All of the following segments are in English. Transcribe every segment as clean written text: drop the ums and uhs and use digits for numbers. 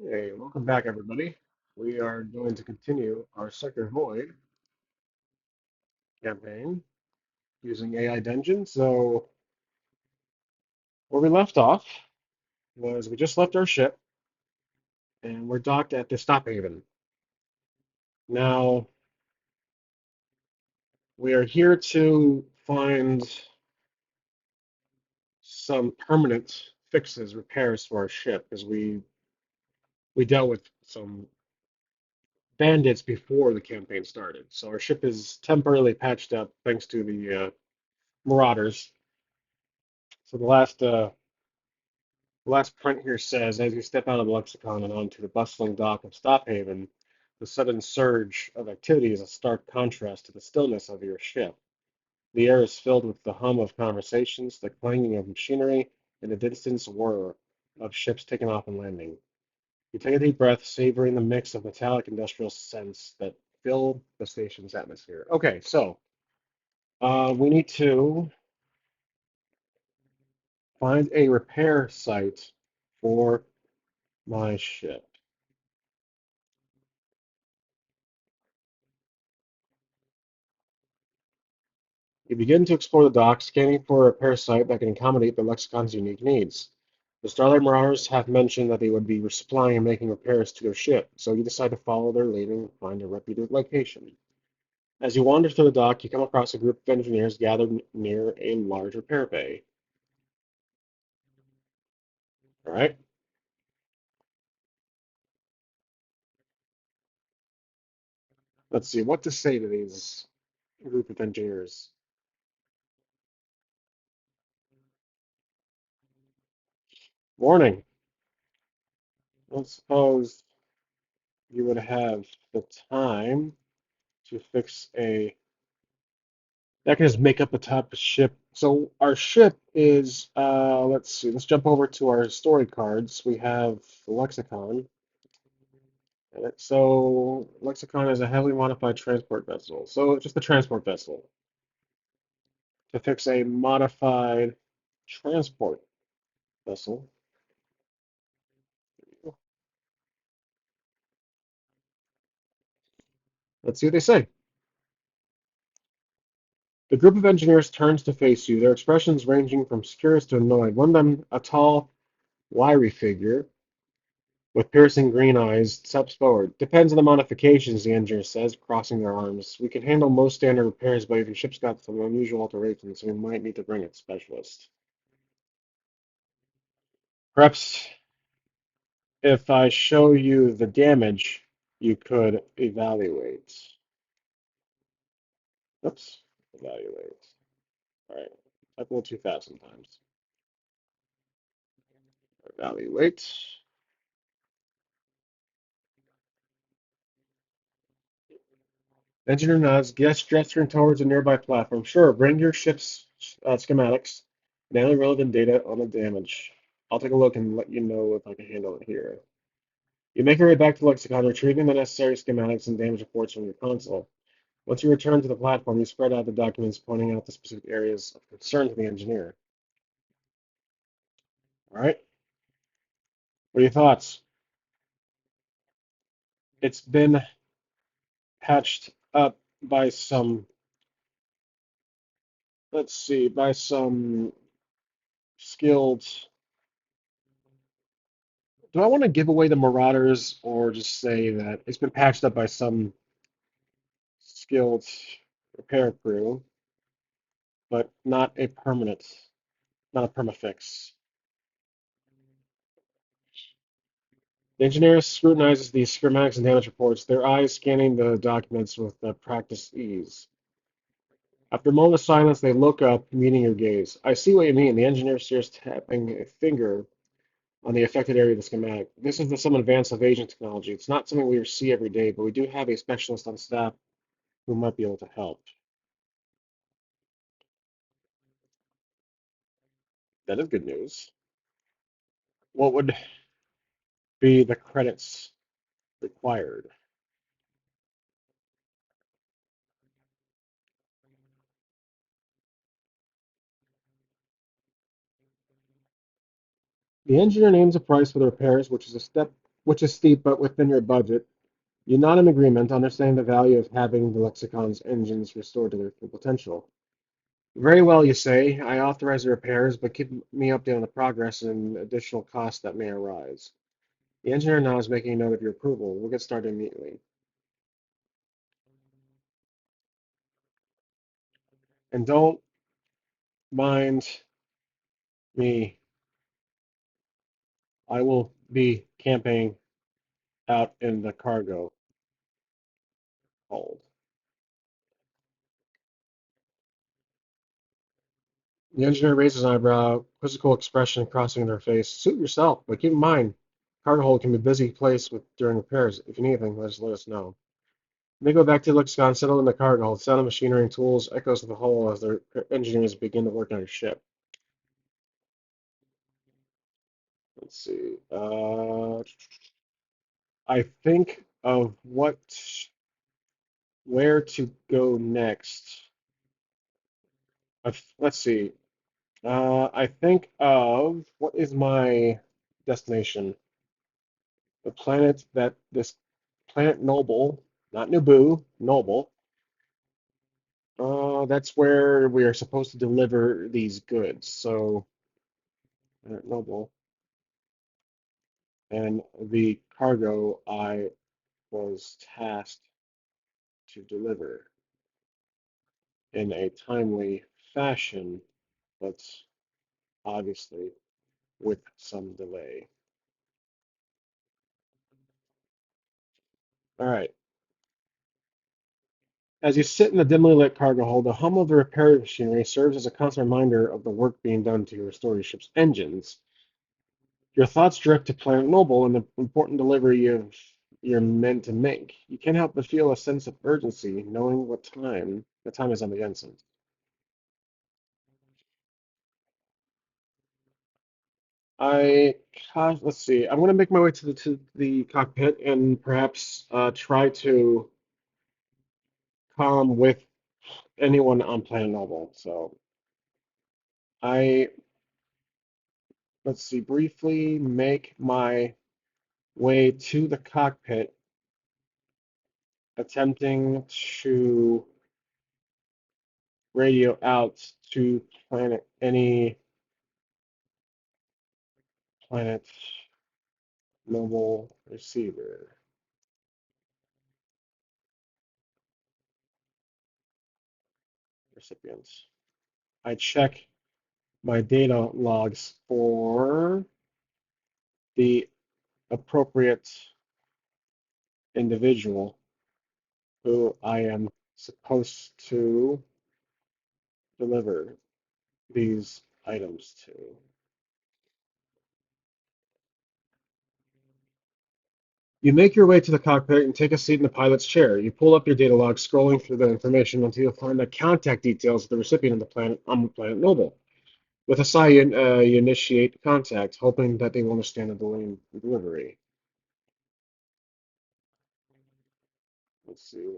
Hey, welcome back, everybody. We are going to continue our Sector Void campaign using AI Dungeon. So, where we left off was we just left our ship and we're docked at the Stop Haven. Now, we are here to find some permanent fixes, repairs to our ship, because we dealt with some bandits before the campaign started. So, our ship is temporarily patched up thanks to the Marauders. So, the last print here says, as you step out of the lexicon and onto the bustling dock of Stophaven, the sudden surge of activity is a stark contrast to the stillness of your ship. The air is filled with the hum of conversations, the clanging of machinery, and the distant whir of ships taking off and landing. You take a deep breath, savoring the mix of metallic industrial scents that fill the station's atmosphere. Okay, so we need to find a repair site for my ship. You begin to explore the dock, scanning for a parasite that can accommodate the lexicon's unique needs. The Starlight Marauders have mentioned that they would be resupplying and making repairs to their ship, so you decide to follow their lead and find a reputed location. As you wander through the dock, you come across a group of engineers gathered near a large repair bay. All right, let's see what to say to these group of engineers. Warning, let's suppose you would have the time to fix a that can just make up a type of ship. So our ship is, let's see, let's jump over to our story cards. We have the Lexicon. So Lexicon is a heavily modified transport vessel. So just a transport vessel to fix a modified transport vessel. Let's see what they say. The group of engineers turns to face you, their expressions ranging from curious to annoyed. One of them, a tall, wiry figure, with piercing green eyes, steps forward. Depends on the modifications, the engineer says, crossing their arms. We can handle most standard repairs, but if your ship's got some unusual alterations, we might need to bring a specialist. Perhaps if I show you the damage, you could evaluate. Oops, evaluate. All right, type a little too fast sometimes. Evaluate. Engineer nods, gesturing towards a nearby platform. Sure, bring your ship's schematics and any relevant data on the damage. I'll take a look and let you know if I can handle it here. You make your way back to Lexicon, retrieving the necessary schematics and damage reports from your console. Once you return to the platform, you spread out the documents pointing out the specific areas of concern to the engineer. All right, what are your thoughts? It's been patched up by some, let's see, by some skilled. Do I want to give away the Marauders or just say that it's been patched up by some skilled repair crew, but not a permafix? The engineer scrutinizes the schematics and damage reports, their eyes scanning the documents with practiced ease. After a moment of silence, they look up, meeting your gaze. I see what you mean. The engineer stares, tapping a finger on the affected area of the schematic. This is some advance of agent technology. It's not something we see every day, but we do have a specialist on staff who might be able to help. That is good news. What would be the credits required? The engineer names a price for the repairs, which is a step which is steep but within your budget. You nod in agreement, understanding the value of having the lexicon's engines restored to their full potential. Very well, you say. I authorize the repairs, but keep me updated on the progress and additional costs that may arise. The engineer now is making a note of your approval. We'll get started immediately. And don't mind me. I will be camping out in the cargo hold. The engineer raises an eyebrow, quizzical expression crossing their face. Suit yourself, but keep in mind, cargo hold can be a busy place during repairs. If you need anything, let us know. They go back to the Lexicon, settle in the cargo hold. Sound of machinery and tools echoes through the hull as their engineers begin to work on your ship. Let's see. I think of where to go next. Let's see. I think of what is my destination? The planet that this planet Noble, not Naboo, Noble. That's where we are supposed to deliver these goods. So, planet Noble and the cargo I was tasked to deliver in a timely fashion, but obviously with some delay. All right. As you sit in the dimly lit cargo hold, the hum of the repair machinery serves as a constant reminder of the work being done to restore your ship's engines. Your thoughts drift to Planet Noble and the important delivery you're meant to make. You can't help but feel a sense of urgency, knowing what time the time is on the ensign. I let's see. I'm going to make my way to the cockpit and perhaps try to comm with anyone on Planet Noble. So I let's see. Briefly make my way to the cockpit, attempting to radio out to any Planet Noble receiver recipients. I check my data logs for the appropriate individual who I am supposed to deliver these items to. You make your way to the cockpit and take a seat in the pilot's chair. You pull up your data log, scrolling through the information until you find the contact details of the recipient of the planet on Planet Noble. With a sigh, you initiate contact, hoping that they will understand the delay in delivery. Let's see.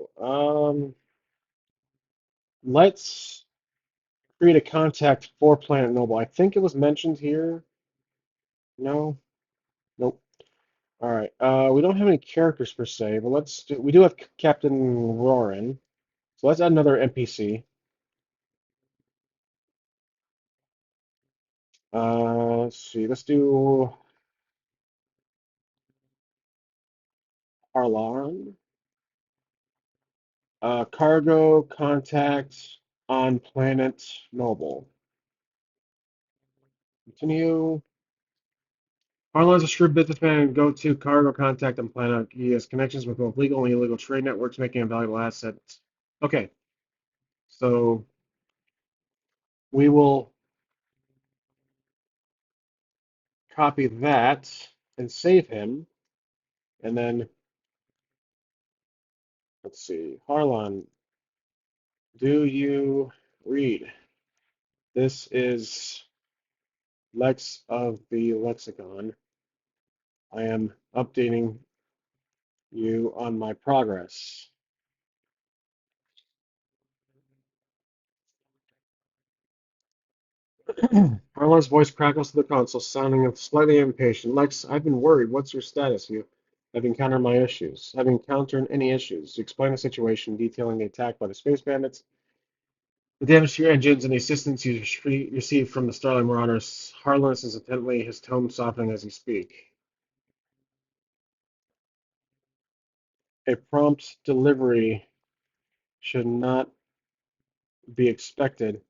Let's create a contact for Planet Noble. I think it was mentioned here. No? Nope. All right. We don't have any characters per se, but we do have Captain Roran. So let's add another NPC. Let's see. Let's do Harlan. Cargo contact on Planet Noble. Continue. Harlan's a shrewd businessman and go-to cargo contact on planet. He has connections with both legal and illegal trade networks, making him a valuable asset. Okay, so we will copy that and save him, and then let's see. Harlan, do you read? This is Lex of the Lexicon. I am updating you on my progress. Harlan's voice crackles to the console, sounding slightly impatient. Lex, I've been worried. What's your status? I've encountered my issues. I've encountered any issues. Explain the situation, detailing the attack by the space bandits, the damage to your engines, and the assistance you receive from the Starlight Marauders. Harlan listens intently, his tone softening as he speaks. A prompt delivery should not be expected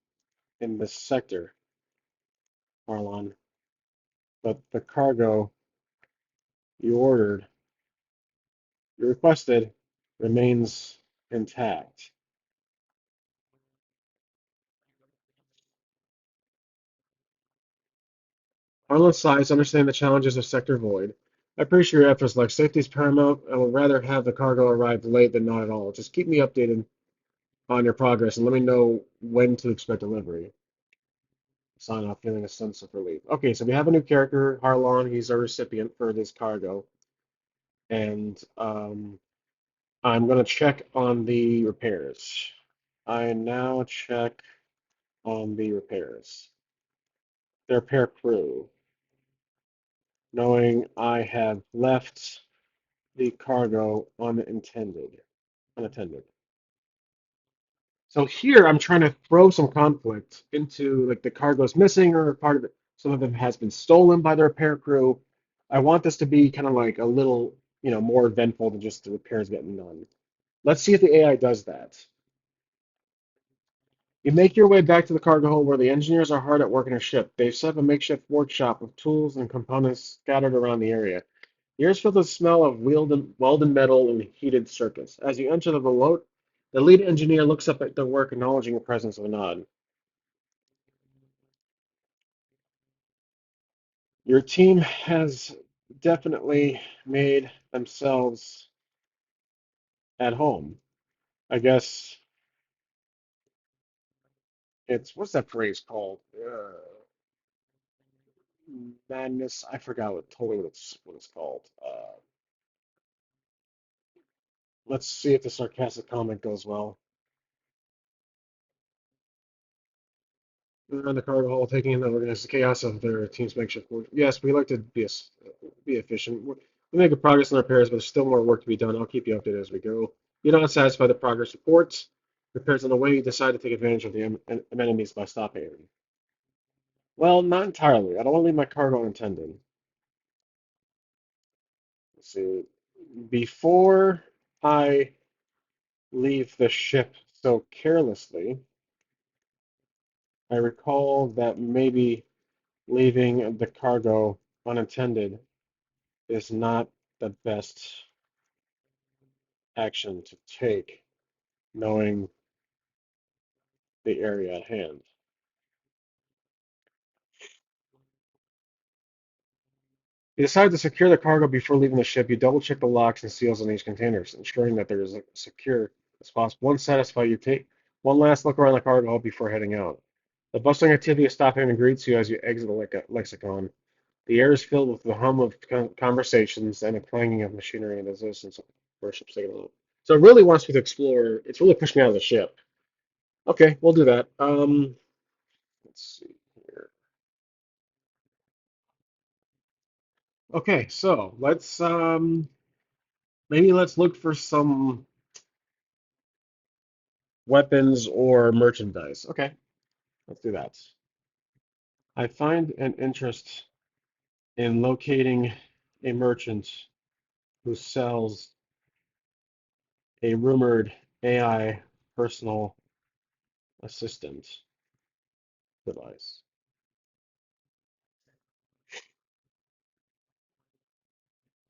in this sector, Harlan, but the cargo you ordered, you requested, remains intact. Harlan sighs, understanding the challenges of Sector Void. I appreciate your efforts, Lex. Safety is paramount. I would rather have the cargo arrive late than not at all. Just keep me updated on your progress and let me know when to expect delivery. Sign off, feeling a sense of relief. Okay, so we have a new character, Harlan. He's our recipient for this cargo. And I'm going to check on the repairs. I now check on the repairs. The repair crew, knowing I have left the cargo unattended. So here I'm trying to throw some conflict into like the cargo's missing or part of it. Some of it has been stolen by the repair crew. I want this to be kind of like a little, more eventful than just the repairs getting done. Let's see if the AI does that. You make your way back to the cargo hold where the engineers are hard at work on a ship. They've set up a makeshift workshop with tools and components scattered around the area. The air is filled with the smell of welded metal and heated circuits. As you enter the boat, the lead engineer looks up at their work, acknowledging the presence of a nod. Your team has definitely made themselves at home. I guess it's what's that phrase called? Madness. I forgot what it's called. Let's see if the sarcastic comment goes well. On the cargo hall, taking in the organized chaos of their team's makeshift work. Yes, we like to be efficient. We make good progress in repairs, but there's still more work to be done. I'll keep you updated as we go. You're not satisfied with the progress reports. Repairs on the way, you decide to take advantage of the amenities by stopping. Well, not entirely. I don't want to leave my cargo unattended. Let's see. Before I leave the ship so carelessly, I recall that maybe leaving the cargo unattended is not the best action to take, knowing the area at hand. You decide to secure the cargo before leaving the ship. You double check the locks and seals on each container, ensuring that they're as secure as possible. Once satisfied, you take one last look around the cargo hold before heading out. The bustling activity of stopping and greets you as you exit the lexicon. The air is filled with the hum of conversations and the clanging of machinery and the existence of worship signal. So it really wants me to explore. It's really pushed me out of the ship. Okay, we'll do that. Let's see here. Okay, so let's look for some weapons or merchandise. Okay, let's do that. I find an interest in locating a merchant who sells a rumored AI personal assistant device.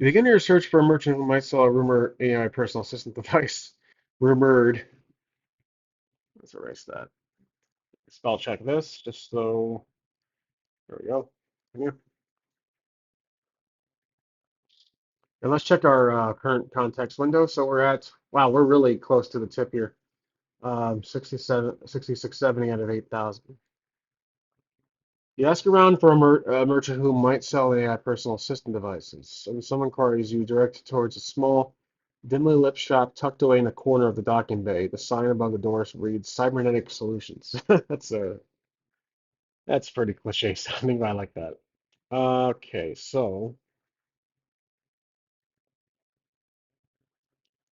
You begin your search for a merchant who might sell a rumored AI personal assistant device. Rumored. Let's erase that. Spell check this just so. There we go. Yeah. And let's check our current context window. So wow, we're really close to the tip here. 6670 out of 8,000. You ask around for a merchant who might sell AI personal assistant devices. And some inquiries you direct towards a small, dimly lit shop tucked away in a corner of the docking bay. The sign above the doors reads Cybernetic Solutions. That's pretty cliche sounding, but I like that. Okay, so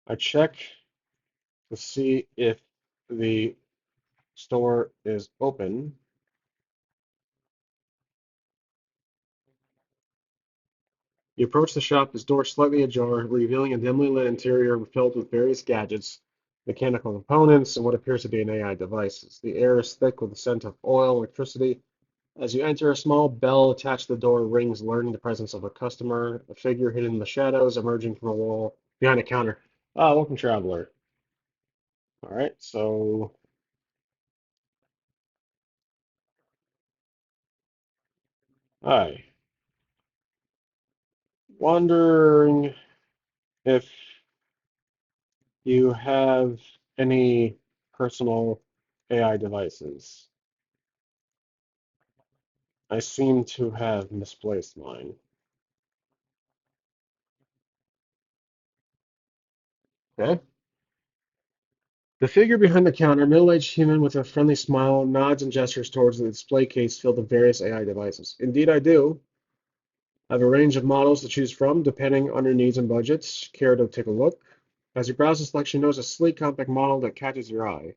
I check to see if the store is open. You approach the shop, the door slightly ajar, revealing a dimly lit interior filled with various gadgets, mechanical components, and what appears to be an AI device. The air is thick with the scent of oil and electricity. As you enter, a small bell attached to the door rings, alerting the presence of a customer, a figure hidden in the shadows emerging from a wall behind a counter. Ah, welcome, traveler. All right, so hi. Wondering if you have any personal AI devices. I seem to have misplaced mine. Okay. The figure behind the counter, middle-aged human with a friendly smile, nods and gestures towards the display case filled with various AI devices. Indeed, I do. I have a range of models to choose from, depending on your needs and budgets. Care to take a look? As you browse the selection, notice a sleek, compact model that catches your eye.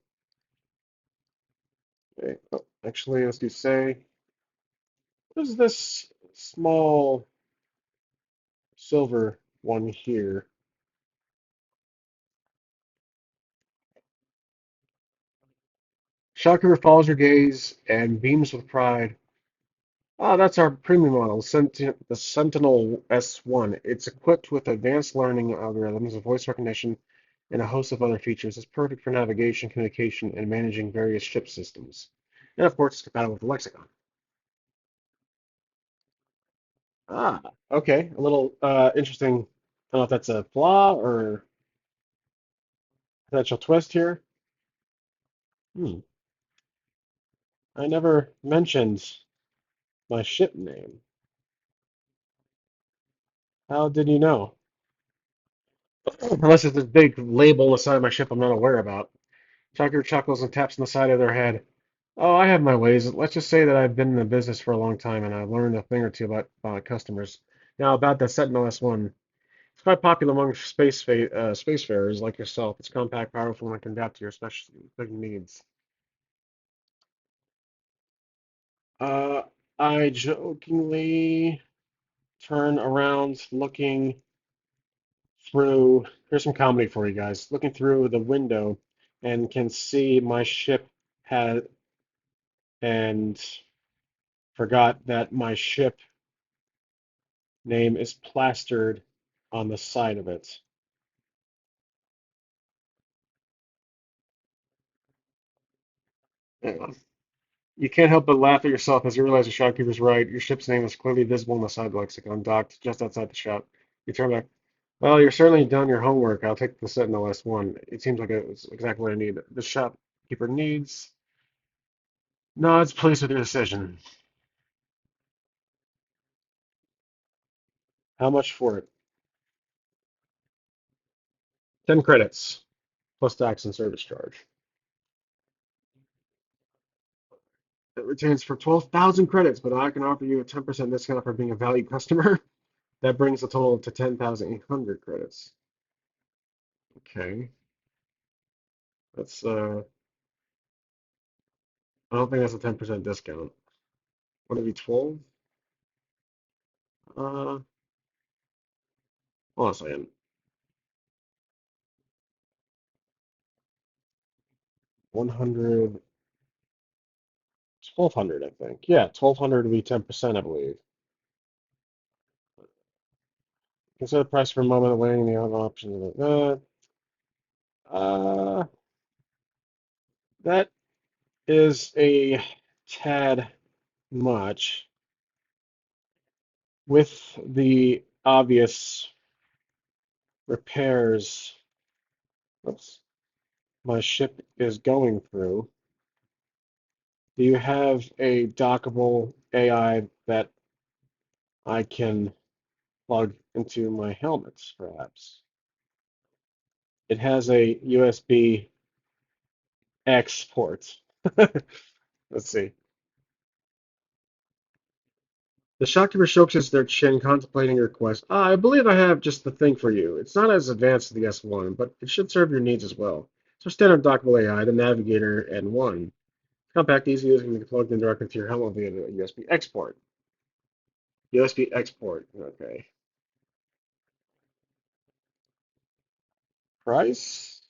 Okay. Oh, actually, as you say, what is this small silver one here? Shopkeeper follows your gaze and beams with pride. Ah, that's our premium model, the Sentinel S1. It's equipped with advanced learning algorithms, voice recognition, and a host of other features. It's perfect for navigation, communication, and managing various ship systems. And of course, it's compatible with the Lexicon. Ah, okay. A little interesting. I don't know if that's a flaw or potential twist here. Hmm. I never mentioned my ship name. How did you know? Unless it's this big label on the side of my ship I'm not aware about. Tucker chuckles and taps on the side of their head. Oh, I have my ways. Let's just say that I've been in the business for a long time and I've learned a thing or two about customers. Now, about the Sentinel S1. It's quite popular among spacefarers like yourself. It's compact, powerful, and can adapt to your specific needs. Uh, I jokingly turn around looking through. Here's some comedy for you guys. Looking through the window and can see my ship had and forgot that my ship name is plastered on the side of it. Yeah. You can't help but laugh at yourself as you realize the shopkeeper's right. Your ship's name is clearly visible in the side lexicon, docked just outside the shop. You turn back. Well, you're certainly done your homework. I'll take the Sentinel S1. It seems like it's exactly what I need. The shopkeeper needs. Nods, pleased with your decision. How much for it? 10 credits, plus tax and service charge. It retains for 12,000 credits, but I can offer you a 10% discount for being a valued customer. That brings the total to 10,800 credits. Okay. That's I don't think that's a 10% discount. Would it be 12? Hold on a second. 100, 1,200, I think. Yeah, 1,200 would be 10%, I believe. Consider the price for a moment, weighing the other options of that. That is a tad much. With the obvious repairs, oops, my ship is going through. Do you have a dockable AI that I can plug into my helmets, perhaps? It has a USB X port. Let's see. The shopkeeper strokes their chin, contemplating your request. Ah, I believe I have just the thing for you. It's not as advanced as the S1, but it should serve your needs as well. So standard dockable AI, the Navigator N1. Compact, easy use, can be plugged in directly to your helmet via the USB export. USB export. Okay. Price?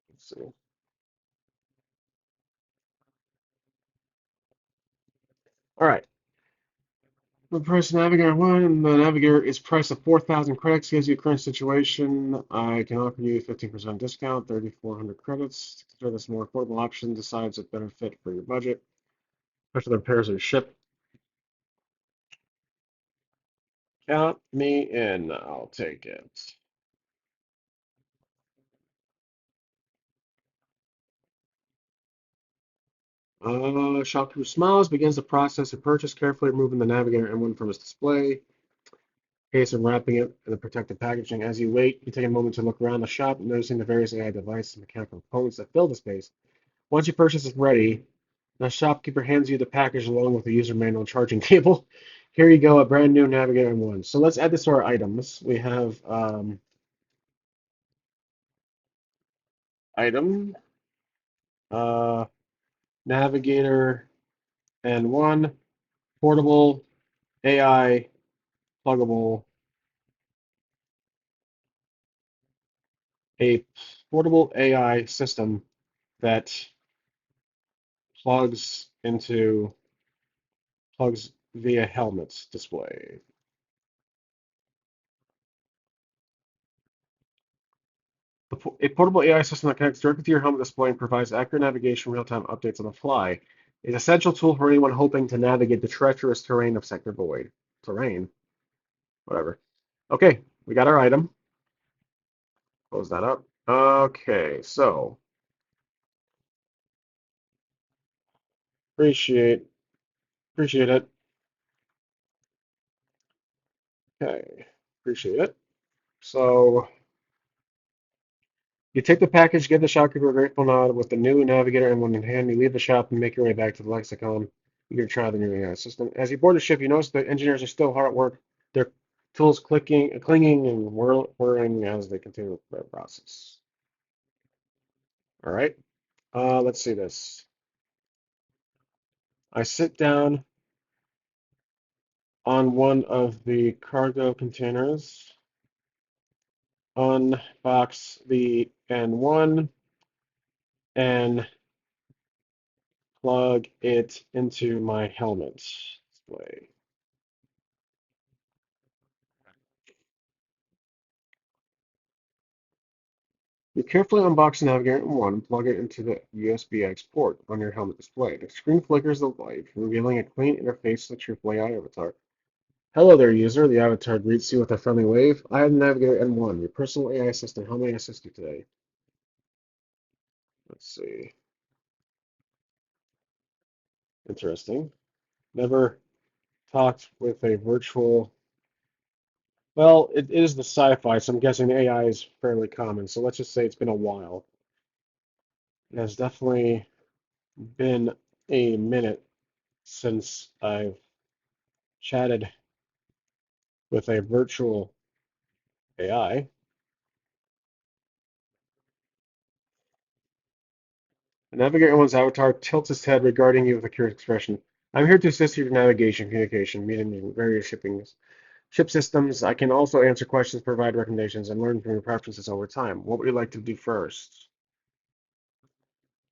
Let's see. All right. The price of Navigator 1, the Navigator is priced at 4,000 credits. Gives you current situation. I can offer you a 15% discount, 3,400 credits. Consider this a more affordable option. Decides it better fit for your budget. Especially the repairs are shipped. Count me in. I'll take it. Shopkeeper smiles, begins the process of purchase, carefully removing the Navigator M1 from its display. Case of wrapping it in the protective packaging. As you wait, you take a moment to look around the shop, noticing the various AI devices and mechanical components that fill the space. Once your purchase is ready, the shopkeeper hands you the package along with the user manual and charging cable. Here you go, a brand new Navigator M1. So let's add this to our items. We have item, uh, Navigator N1, portable, AI, pluggable, a portable AI system that plugs into plugs via helmets display. A portable AI system that connects directly to your helmet display and provides accurate navigation real-time updates on the fly. Is an essential tool for anyone hoping to navigate the treacherous terrain of Sector Void. Terrain, whatever. Okay, we got our item. Close that up. Okay, so appreciate appreciate it. Okay, appreciate it. So you take the package, give the shopkeeper a grateful nod with the new Navigator M1 in hand. You leave the shop and make your way back to the Lexicon. You can try the new AI system. As you board the ship, you notice the engineers are still hard at work. Their tools clinging, and whirring as they continue their process. All right. Let's see this. I sit down on one of the cargo containers, unbox the N1, and plug it into my helmet display. You carefully unbox the Navigator M1 and plug it into the USB-X port on your helmet display. The screen flickers the light, revealing a clean interface to your AI avatar. Hello there, user. The avatar greets you with a friendly wave. I am the Navigator N1, your personal AI assistant. How may I assist you today? Let's see. Interesting. Never talked with a virtual. Well, it is the sci-fi, so I'm guessing AI is fairly common. So let's just say it's been a while. It has definitely been a minute since I've chatted with a virtual AI. The navigator one's avatar tilts his head regarding you with a curious expression. I'm here to assist you with navigation, communication, meeting various ship systems. I can also answer questions, provide recommendations, and learn from your preferences over time. What would you like to do first?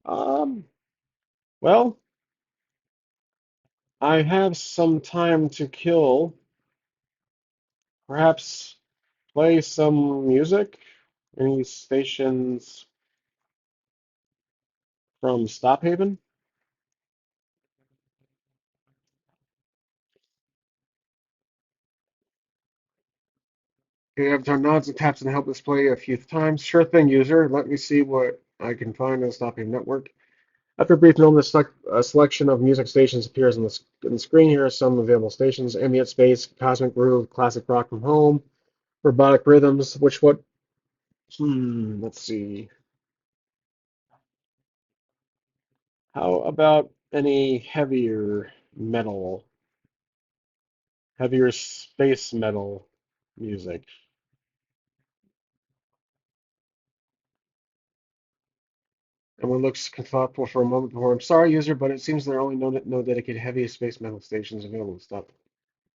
Um, well, I have some time to kill. Perhaps play some music? Any stations from Stophaven? Okay, Avatar nods and taps on the help display a few times. Sure thing, user. Let me see what I can find on the Stophaven network. After a brief moment, a selection of music stations appears on the screen. Here are some available stations: Ambient Space, Cosmic Groove, Classic Rock from Home, Robotic Rhythms. Which what? Let's see. How about any heavier space metal music. Everyone looks thoughtful for a moment before. I'm sorry, user, but it seems there are only no dedicated heavy space metal stations available to stop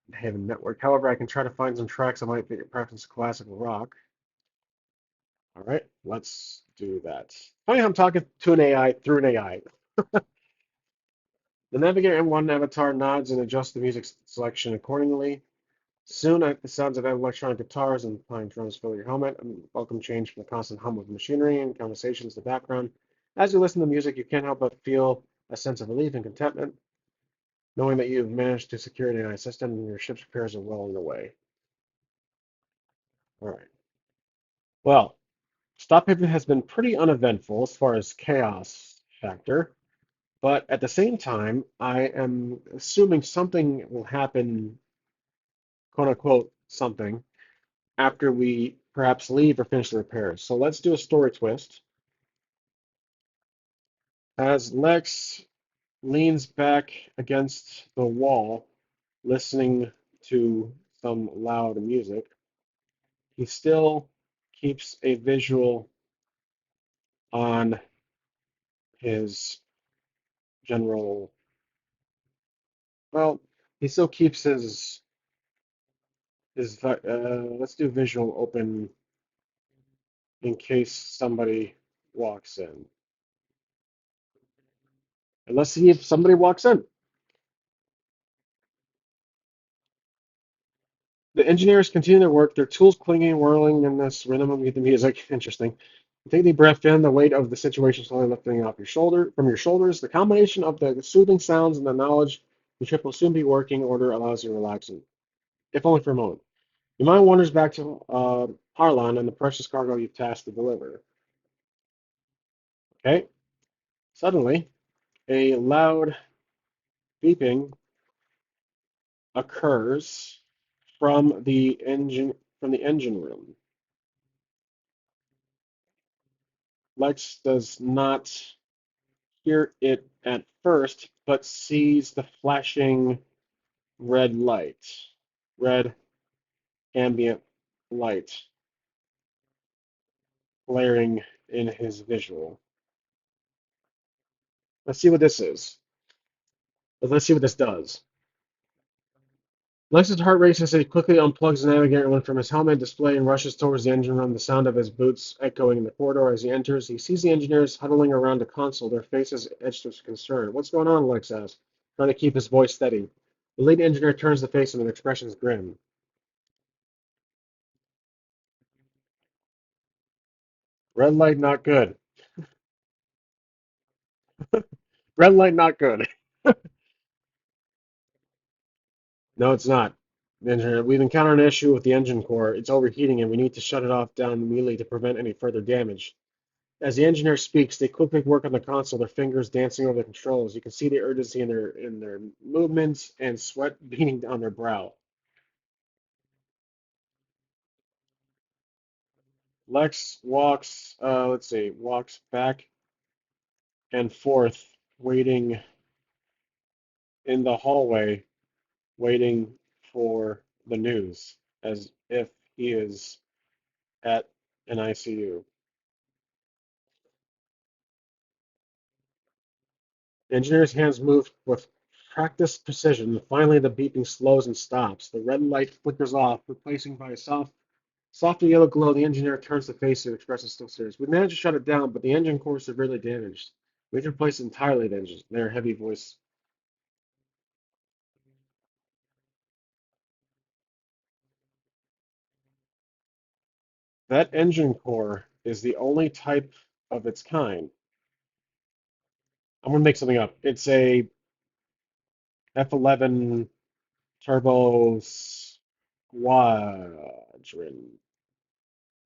the Haven network. However, I can try to find some tracks that might fit your preference to classical rock. All right, let's do that. Funny how I'm talking to an AI through an AI. The Navigator M1 avatar nods and adjusts the music selection accordingly. Soon, the sounds of electronic guitars and pine drums fill your helmet. A welcome change from the constant hum of machinery and conversations in the background. As you listen to music, you can't help but feel a sense of relief and contentment, knowing that you've managed to secure an AI system and your ship's repairs are well underway. All right. Well, Stophaven has been pretty uneventful as far as chaos factor, but at the same time, I am assuming something will happen, quote unquote, something after we perhaps leave or finish the repairs. So let's do a story twist. As Lex leans back against the wall, listening to some loud music, he still keeps a visual on his general. Well, he still keeps let's do visual open in case somebody walks in. And let's see if somebody walks in. The engineers continue their work, their tools clinging and whirling in this rhythm of the music. Interesting. Take a deep breath in, the weight of the situation slowly lifting off from your shoulders. The combination of the soothing sounds and the knowledge the ship will soon be working order allows you to relax, if only for a moment. Your mind wanders back to Harlan and the precious cargo you've tasked to deliver. Okay. Suddenly, a loud beeping occurs from the engine room. Lex does not hear it at first, but sees the flashing red light, red ambient light glaring in his visual. Let's see what this is. Let's see what this does. Lex's heart races as he quickly unplugs the navigator from his helmet display and rushes towards the engine room, the sound of his boots echoing in the corridor. As he enters, he sees the engineers huddling around the console, their faces etched with concern. What's going on? Lex asks, trying to keep his voice steady. The lead engineer turns the face and the expression is grim. Red light not good. Red light not good. No, it's not. Engineer, we've encountered an issue with the engine core. It's overheating and we need to shut it off down immediately to prevent any further damage. As the engineer speaks, they quickly work on the console, their fingers dancing over the controls. You can see the urgency in their movements and sweat beading down their brow. Lex walks back and forth, waiting in the hallway, waiting for the news, as if he is at an ICU. The engineer's hands move with practiced precision. Finally, the beeping slows and stops. The red light flickers off, replacing by a softer yellow glow. The engineer turns to face it, expresses still serious. We managed to shut it down, but the engine core is severely damaged. We have to replace entirely the engine. Their heavy voice. That engine core is the only type of its kind. I'm gonna make something up. It's a F11 turbo squadron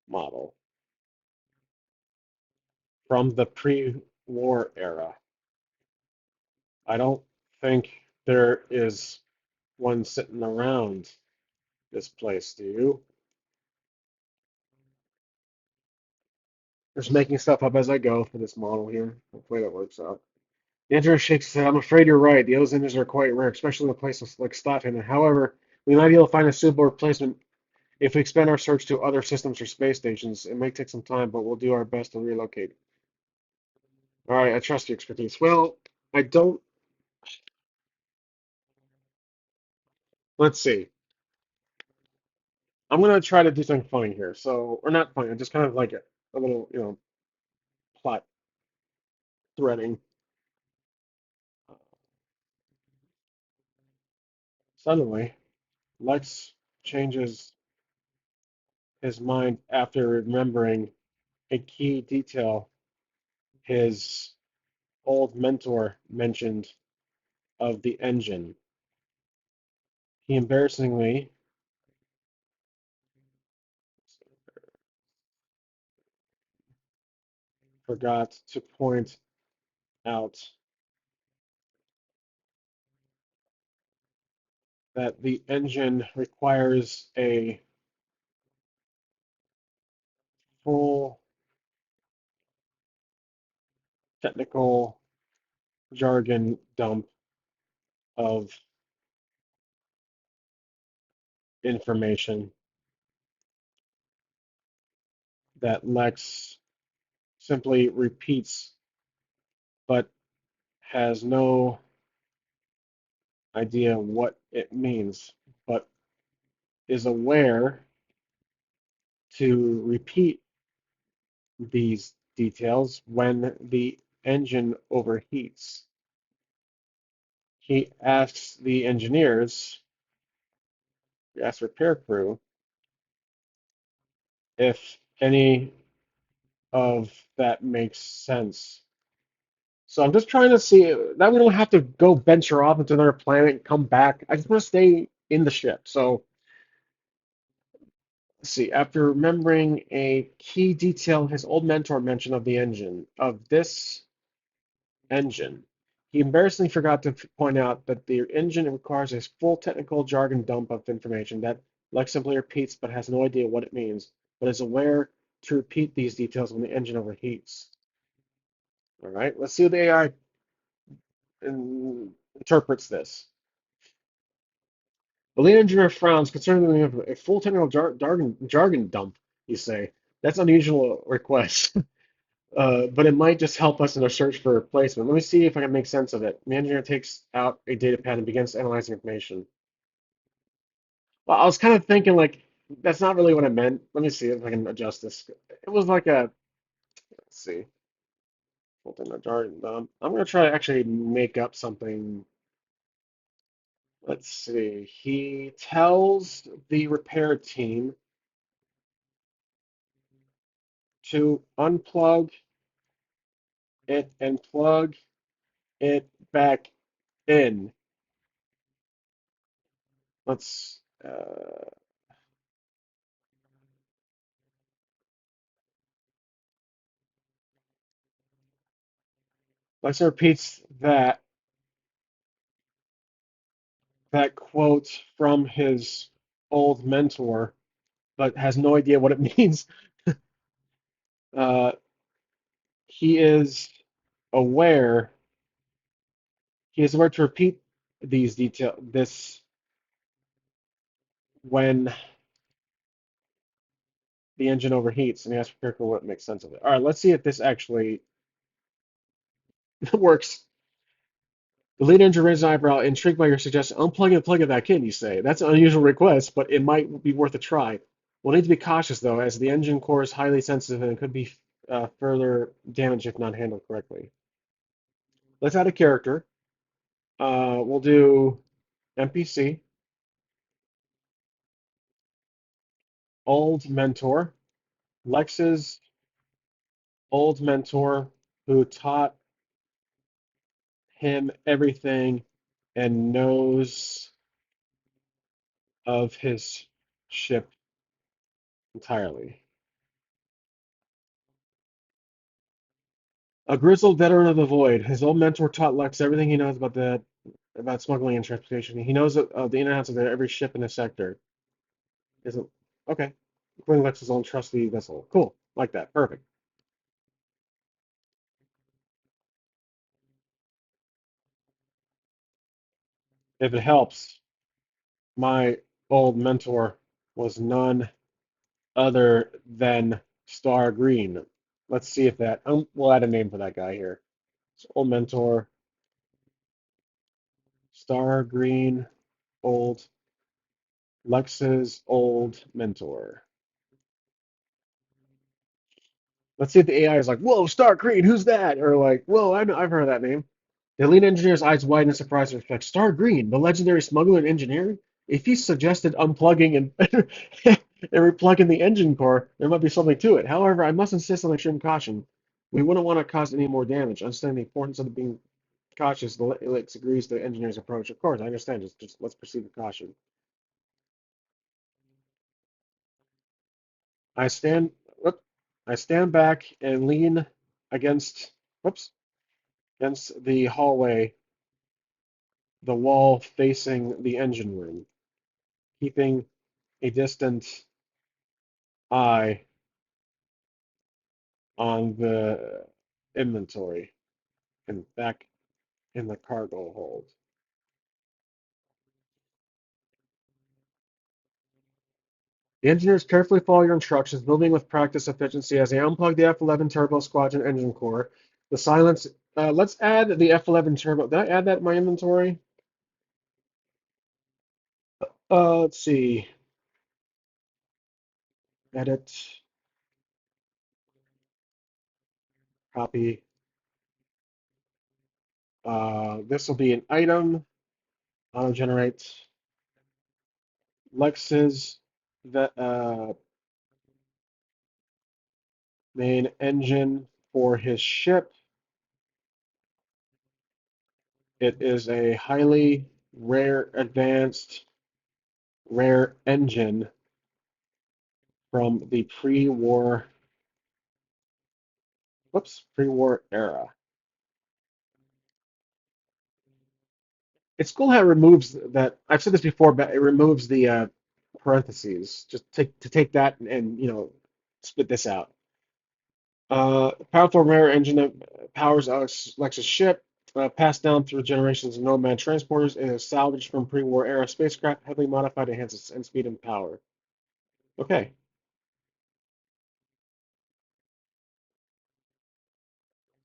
model from the pre-war era. I don't think there is one sitting around this place, do you? Just making stuff up as I go for this model here. Hopefully that works out. Andrew shakes his head. I'm afraid you're right. The O's engines are quite rare, especially in a place like Stothaven. However, we might be able to find a suitable replacement if we expand our search to other systems or space stations. It may take some time, but we'll do our best to relocate. All right, I trust your expertise. Well, I don't. Let's see. I'm gonna try to do something funny here. So, or not funny, just kind of like a little, plot threading. Suddenly, Lex changes his mind after remembering a key detail his old mentor mentioned of the engine. He embarrassingly forgot to point out that the engine requires a full technical jargon dump of information that Lex simply repeats but has no idea what it means, but is aware to repeat these details when the engine overheats. He asks the engineers, he asks repair crew, if any of that makes sense. So I'm just trying to see that we don't have to go venture off into another planet and come back. I just want to stay in the ship. So let's see. After remembering a key detail his old mentor mentioned of this engine, he embarrassingly forgot to point out that the engine requires a full technical jargon dump of information that Lex simply repeats but has no idea what it means, but is aware to repeat these details when the engine overheats. All right, let's see what the AI interprets this. The lead engineer frowns, concerning a full technical jargon dump, you say. That's an unusual request, but it might just help us in our search for a replacement. Let me see if I can make sense of it. The engineer takes out a data pad and begins analyzing information. Well, I was kind of thinking, like, that's not really what I meant. Let me see if I can adjust this. It was like let's see, full technical jargon dump. I'm going to try to actually make up something. Let's see. He tells the repair team to unplug it and plug it back in. Let's let's repeats that quote from his old mentor, but has no idea what it means. Uh, he is aware. He is aware to repeat these detail this when the engine overheats, and he asks Kirk what makes sense of it. All right, let's see if this actually works. The lead engineer raises an eyebrow, intrigued by your suggestion. Unplug and plug it back in, you say. That's an unusual request, but it might be worth a try. We'll need to be cautious, though, as the engine core is highly sensitive and could be further damaged if not handled correctly. Let's add a character. We'll do NPC, old mentor, Lex's old mentor who taught him everything and knows of his ship entirely. A grizzled veteran of the void, his old mentor taught Lex everything he knows about smuggling and transportation. He knows of the ins and outs of every ship in the sector. Isn't okay, including Lex's own trusty vessel. Cool, like that. Perfect. If it helps, my old mentor was none other than Star Green. Let's see if that, we'll add a name for that guy here. So old mentor, Star Green, old, Lex's old mentor. Let's see if the AI is like, whoa, Star Green, who's that? Or like, whoa, I've heard of that name. The lead engineer's eyes widen in surprise and respect. Star Green, the legendary smuggler and engineer? If he suggested unplugging and, and replugging the engine core, there might be something to it. However, I must insist on extreme caution. We wouldn't want to cause any more damage. Understanding the importance of being cautious, the Elix agrees to the engineer's approach. Of course, I understand. Just let's proceed with caution. I stand, whoop, I stand back and lean against, whoops, against the hallway, the wall facing the engine room, keeping a distant eye on the inventory and back in the cargo hold. The engineers carefully follow your instructions, moving with practice efficiency as they unplug the F-11 Turbo Squadron engine core. The silence. Let's add the F-11 Turbo. Did I add that in my inventory? Let's see. Edit. Copy. This will be an item. Auto generate Lex's that main engine for his ship. It is a highly rare, advanced, rare engine from the pre-war, whoops, pre-war era. It's cool how it removes that. I've said this before, but it removes the parentheses. Just take that and spit this out. Powerful rare engine that powers Lex's ship, passed down through generations of Nomad transporters, and is salvaged from pre-war era spacecraft, heavily modified to enhance its end speed and power. Okay,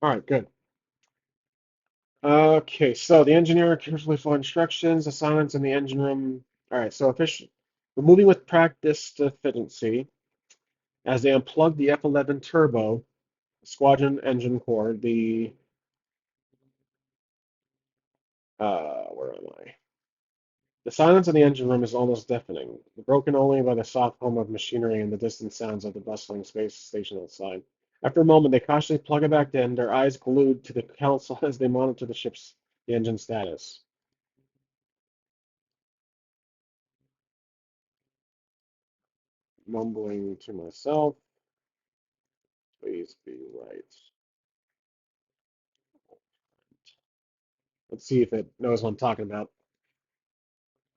all right, good. Okay, so the engineer carefully followed instructions, the silence in the engine room. All right, so official. We're moving with practice to efficiency as they unplug the F-11 turbo squadron engine core. Where am I? The silence in the engine room is almost deafening, broken only by the soft hum of machinery and the distant sounds of the bustling space station outside. After a moment, they cautiously plug it back in, their eyes glued to the console as they monitor the engine status. Mumbling to myself, please be right. Let's see if it knows what I'm talking about.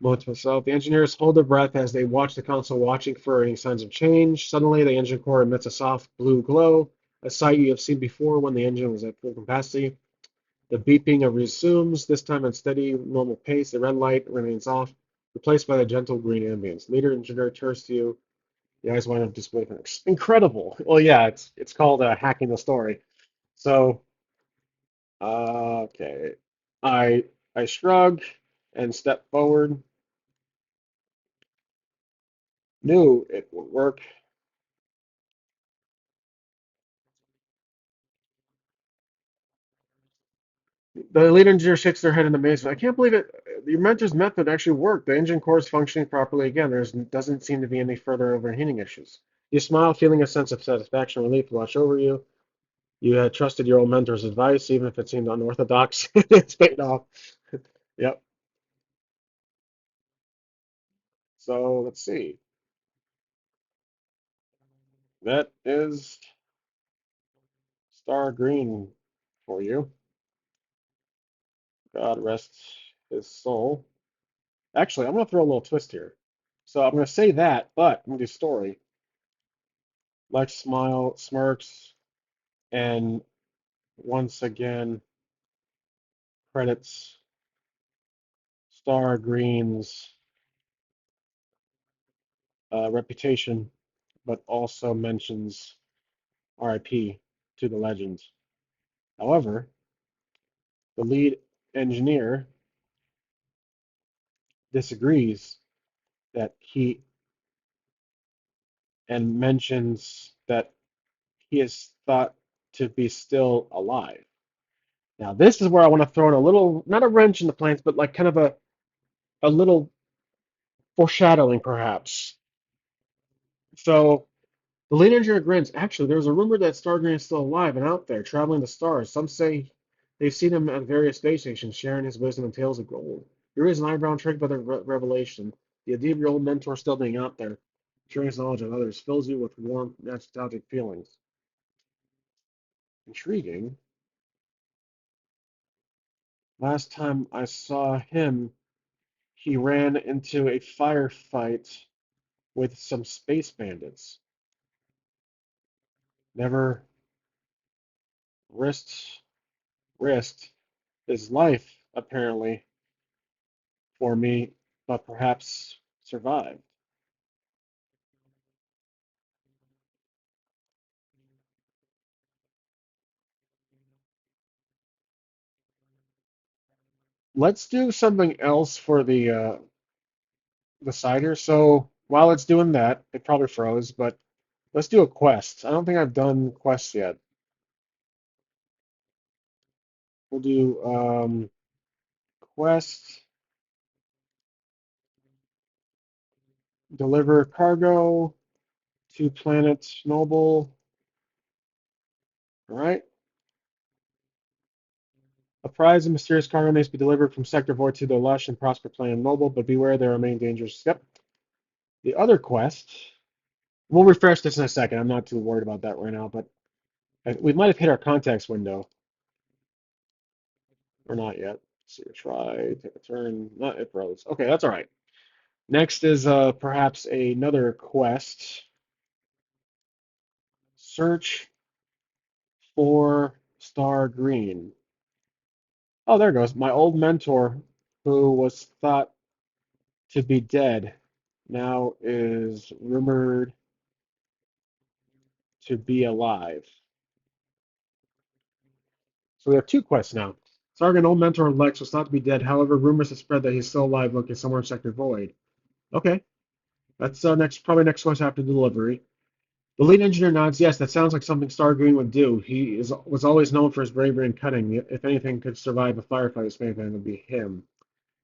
Mumbling to myself, the engineers hold their breath as they watch the console, watching for any signs of change. Suddenly, the engine core emits a soft blue glow, a sight you have seen before when the engine was at full capacity. The beeping resumes, this time at steady, normal pace. The red light remains off, replaced by the gentle green ambience. Leader engineer turns to you. The eyes wind up display. Incredible. Well, yeah, it's called hacking the story. So, okay, I I shrug and step forward. Knew it would work. The lead engineer shakes their head in amazement. I can't believe it. Your mentor's method actually worked. The engine core is functioning properly again. There doesn't seem to be any further overheating issues. You smile, feeling a sense of satisfaction and relief wash over you. You had trusted your old mentor's advice, even if it seemed unorthodox. It's paid off. Yep. So let's see. That is Star Green for you. God rest his soul. Actually, I'm going to throw a little twist here. So I'm going to say that, but I'm going to do story. Lex smile, smirks, and once again credits Star Green's reputation, but also mentions RIP to the legends. However, the lead engineer disagrees that he and mentions that he is thought to be still alive. Now, this is where I want to throw in a little, not a wrench in the plans, but like kind of a little foreshadowing, perhaps. So the lead engineer grins. Actually, there's a rumor that Stargreen is still alive and out there, traveling the stars. Some say they've seen him at various space stations, sharing his wisdom and tales of gold. Here is an eyebrow tricked by the revelation. The idea of your old mentor still being out there, sharing his knowledge with others, fills you with warm, nostalgic feelings. Intriguing. Last time I saw him, he ran into a firefight with some space bandits. Never risked risked his life, apparently, for me, but perhaps survived. Let's do something else for the cider. So while it's doing that, it probably froze, but let's do a quest. I don't think I've done quests yet. We'll do quest, deliver cargo to Planet Noble. All right. A prize and mysterious cargo may be delivered from Sector Void to the lush and prosper Planet Noble, but beware there remain dangers. Yep. The other quest, we'll refresh this in a second. I'm not too worried about that right now, but we might have hit our context window or not yet. Let's see, try, take a turn. Not it froze. Okay, that's all right. Next is perhaps another quest. Search for Star Green. Oh, there it goes. My old mentor, who was thought to be dead, now is rumored to be alive. So we have two quests now. Sargon, old mentor Lex, was thought to be dead. However, rumors have spread that he's still alive, looking somewhere in Sector Void. Okay, that's next, probably next quest after delivery. The lead engineer nods. Yes, that sounds like something Stargreen would do. Was always known for his bravery and cunning. If anything could survive a firefight, this man would be him.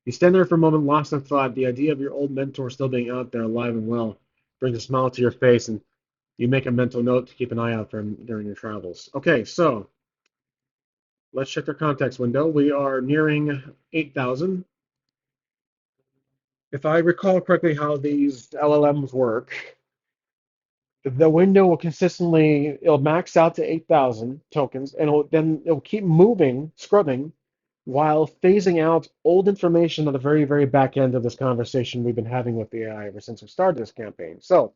You stand there for a moment, lost in thought. The idea of your old mentor still being out there, alive and well, brings a smile to your face, and you make a mental note to keep an eye out for him during your travels. Okay, so let's check our context window. We are nearing 8,000. If I recall correctly how these LLMs work, the window will consistently, it'll max out to 8,000 tokens, and then it'll keep moving, scrubbing, while phasing out old information at the very, very back end of this conversation we've been having with the AI ever since we started this campaign. So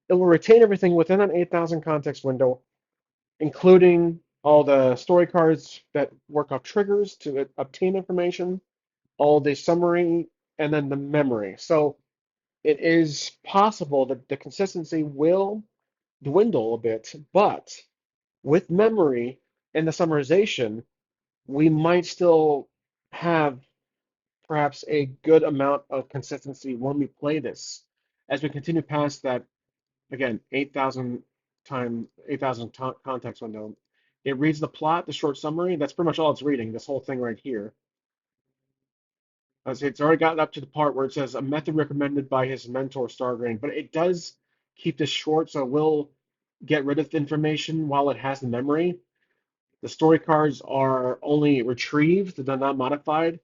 it will retain everything within an 8,000 context window, including all the story cards that work off triggers to obtain information, all the summary, and then the memory. So it is possible that the consistency will dwindle a bit, but with memory and the summarization, we might still have perhaps a good amount of consistency when we play this. As we continue past that, again, 8,000 context window, it reads the plot, the short summary. That's pretty much all it's reading, this whole thing right here. It's already gotten up to the part where it says a method recommended by his mentor, Stargrain, but it does keep this short, so it will get rid of the information while it has the memory. The story cards are only retrieved, they're not modified.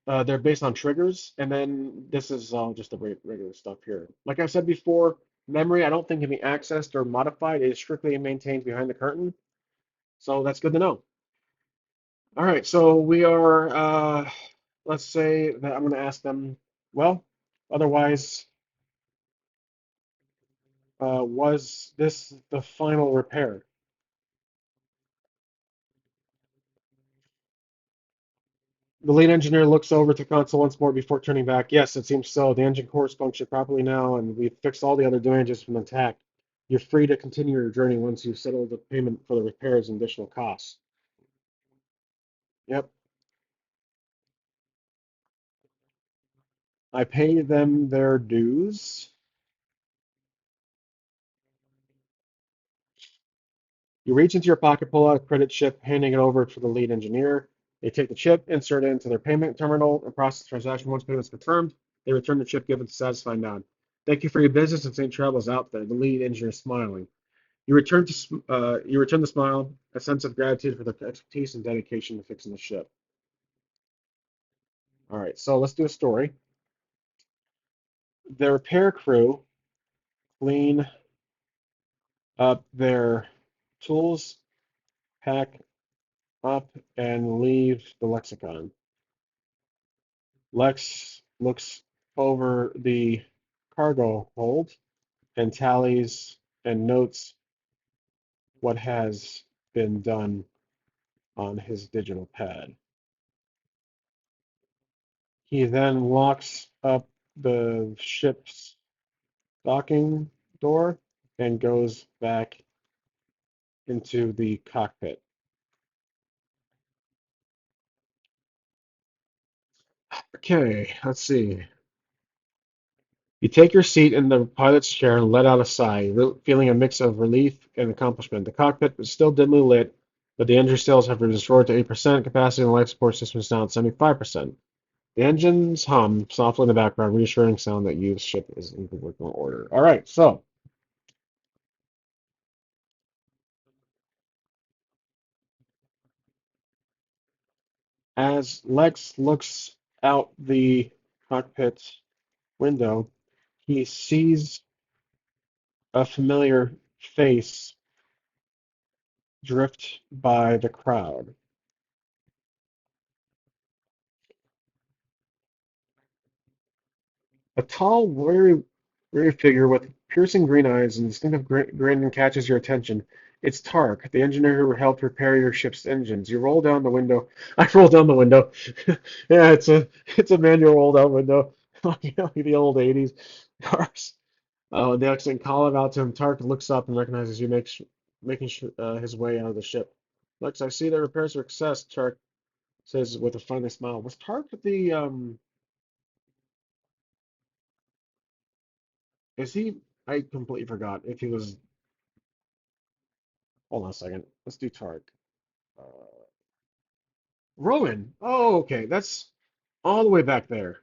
They're based on triggers, and then this is all just the regular stuff here. Like I said before, memory I don't think can be accessed or modified. It is strictly maintained behind the curtain, so that's good to know. All right, so we are, let's say that I'm going to ask them, well, otherwise, was this the final repair? The lead engineer looks over to the console once more before turning back. Yes, it seems so. The engine cores function properly now, and we've fixed all the other damages from the attack. You're free to continue your journey once you've settled the payment for the repairs and additional costs. Yep. I pay them their dues. You reach into your pocket, pull out a credit chip, handing it over to the lead engineer. They take the chip, insert it into their payment terminal, and process the transaction. Once payment is confirmed, they return the chip given to satisfied nod. Thank you for your business and safe travels out there. The lead engineer smiling. You return the smile, a sense of gratitude for the expertise and dedication to fixing the ship. All right, so let's do a story. The repair crew clean up their tools, pack up, and leave the lexicon. Lex looks over the cargo hold and tallies and notes what has been done on his digital pad. He then locks up the ship's docking door and goes back into the cockpit. Okay, let's see. You take your seat in the pilot's chair and let out a sigh, feeling a mix of relief and accomplishment. The cockpit is still dimly lit, but the engine stills have been restored to 8% capacity and the life support system is now at 75%. The engines hum softly in the background, reassuring sound that the ship is in good working order. All right, so as Lex looks out the cockpit window, he sees a familiar face drift by the crowd. A tall, weary figure with piercing green eyes and distinctive grin catches your attention. It's Tark, the engineer who helped repair your ship's engines. You roll down the window. I roll down the window. Yeah, it's a manual roll down window, like the old '80s cars. The accent call it out to him. Tark looks up and recognizes you, making his way out of the ship. Lex, I see the repairs are a success. Tark says with a friendly smile. Was Tark the? Is he? I completely forgot if he was. Hold on a second. Let's do Tark. Uh, Rowan. Oh, okay. That's all the way back there.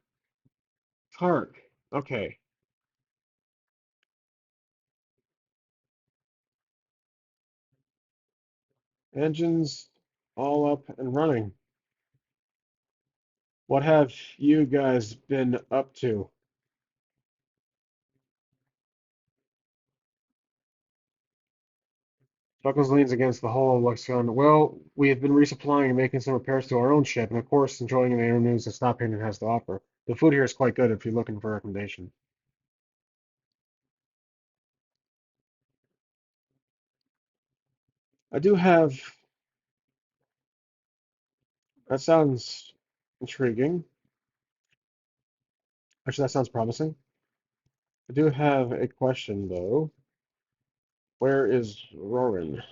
Tark. Okay. Engines all up and running. What have you guys been up to? Buckles leans against the hull of Lexicon. Well, we have been resupplying and making some repairs to our own ship, and of course, enjoying the air news that Stop Haven has to offer. The food here is quite good if you're looking for a recommendation. I do have. That sounds intriguing. Actually, that sounds promising. I do have a question though. Where is Roran?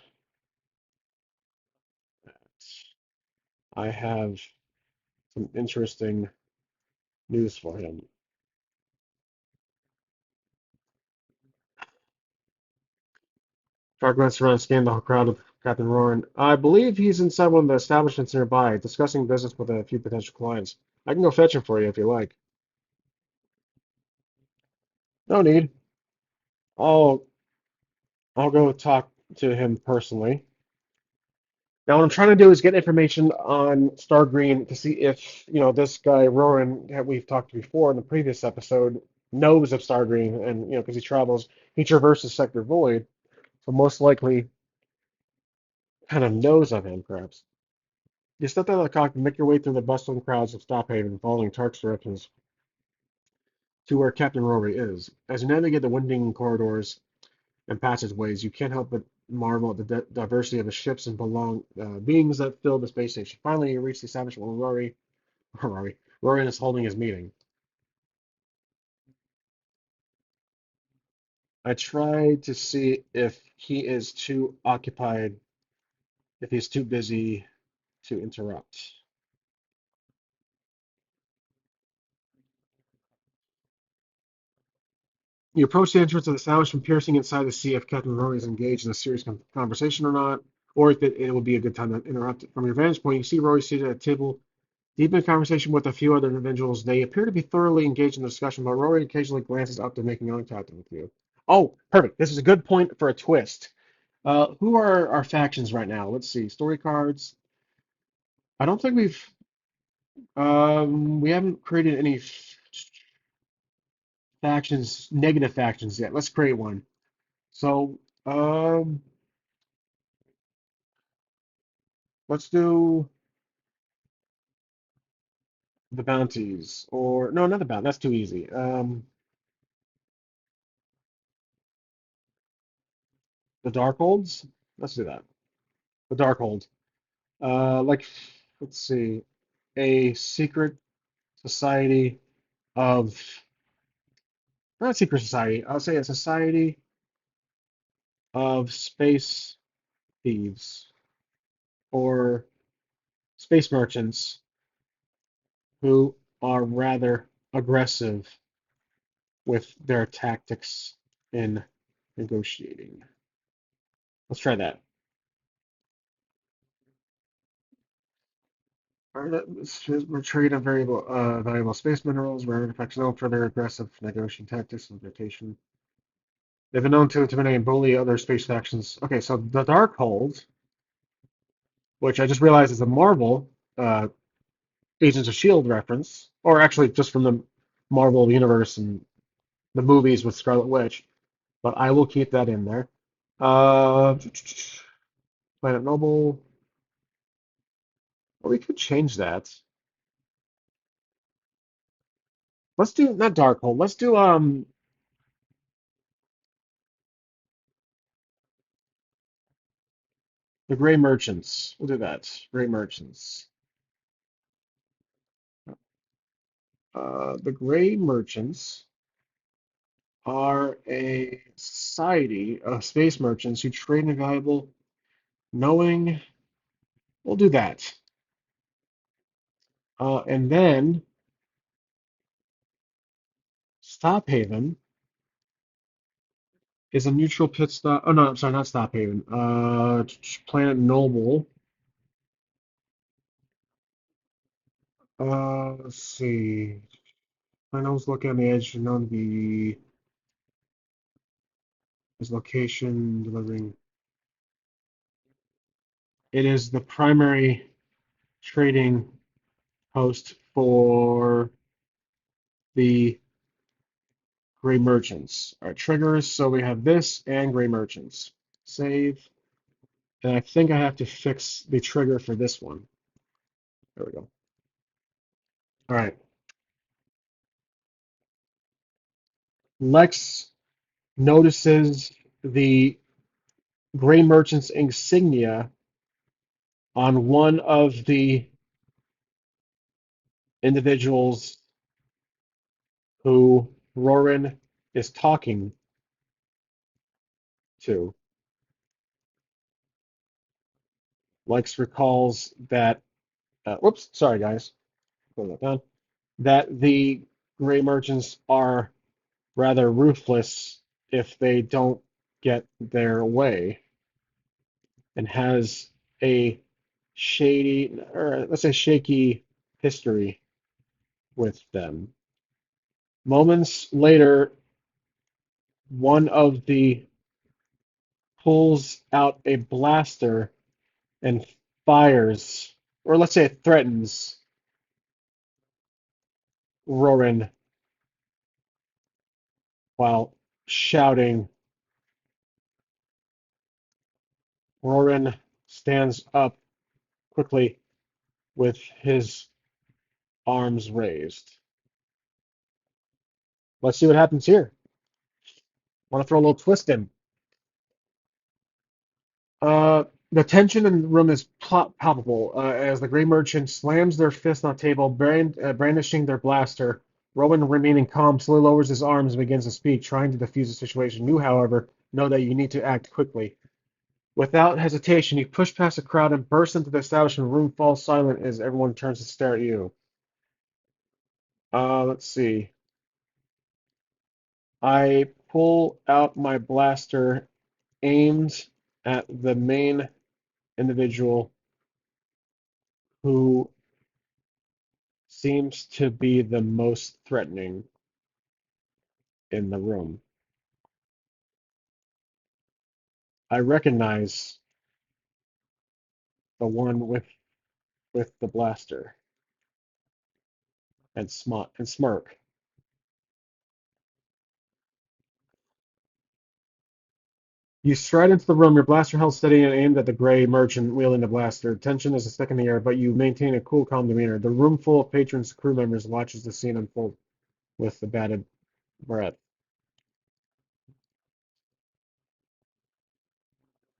I have some interesting news for him. Shark glanced around, scanned the crowd of Captain Roran. I believe he's inside one of the establishments nearby, discussing business with a few potential clients. I can go fetch him for you if you like. No need. I'll I'll go talk to him personally. Now, what I'm trying to do is get information on Star Green to see if, this guy Roran that we've talked to before in the previous episode knows of Star Green, and because he traverses Sector Void, so most likely kind of knows of him, perhaps. You step out of the cockpit and make your way through the bustling crowds of Stophaven, following Tark's directions to where Captain Rory is. As you navigate the winding corridors and passageways, you can't help but marvel at the diversity of the ships and beings that fill the space station. Finally, you reach the establishment where Rory Rory. Rory is holding his meeting. I tried to see if he is too occupied, if he's too busy to interrupt. You approach the entrance of the establishment, piercing inside to see if Captain Rory is engaged in a serious conversation or not, or if it would be a good time to interrupt. From your vantage point, you see Rory seated at a table, deep in conversation with a few other individuals. They appear to be thoroughly engaged in the discussion, but Rory occasionally glances up to making eye contact with you. Oh, perfect. This is a good point for a twist. Who are our factions right now? Let's see. Story cards. I don't think we haven't created any factions, negative factions yet. Let's create one. So, let's do the bounties, or no, not the bounty. That's too easy. The Darkholds. Let's do that. The Darkhold. Like, let's see, a secret society of, not secret society. I'll say a society of space thieves or space merchants who are rather aggressive with their tactics in negotiating. Let's try that. Trade of valuable space minerals, rare artifacts known for their aggressive negotiating tactics and rotation. They've been known to intimidate and bully other space factions. Okay, so the Darkhold, which I just realized is a Marvel Agents of Shield reference, or actually just from the Marvel universe and the movies with Scarlet Witch, but I will keep that in there. Uh, Planet Noble. Well, we could change that. Let's do not Darkhold. Let's do the Gray Merchants. We'll do that. Gray Merchants. The Gray Merchants are a society of space merchants who trade in valuable knowing. We'll do that. And then Stop Haven is a neutral pit stop. Oh no, I'm sorry, not Stop Haven. Planet Noble. Let's see. Planet Noble's located on the edge, known to be his location, delivering. It is the primary trading host for the Gray Merchants. All right, triggers. So we have this and Gray Merchants. Save. And I think I have to fix the trigger for this one. There we go. All right. Lex notices the Gray Merchant's insignia on one of the individuals who Rorin is talking to. Lex recalls that, whoops, sorry guys, put that down, that the Gray Merchants are rather ruthless if they don't get their way, and has a shady, or let's say shaky history with them. Moments later, one of the pulls out a blaster and fires, or let's say it threatens Rorin while shouting. Rorin stands up quickly with his arms raised. Let's see what happens here. Want to throw a little twist in. The tension in the room is palpable as the Grey Merchant slams their fist on the table, brandishing their blaster. Rowan, remaining calm, slowly lowers his arms and begins to speak, trying to defuse the situation. You, however, know that you need to act quickly. Without hesitation, you push past the crowd and burst into the establishment. The room falls silent as everyone turns to stare at you. Let's see. I pull out my blaster aimed at the main individual who seems to be the most threatening in the room. I recognize the one with the blaster and smirk. You stride into the room, your blaster held steady and aimed at the gray merchant wielding the blaster. Tension is thick in the air, but you maintain a cool, calm demeanor. The room full of patrons, crew members, watches the scene unfold with the bated breath.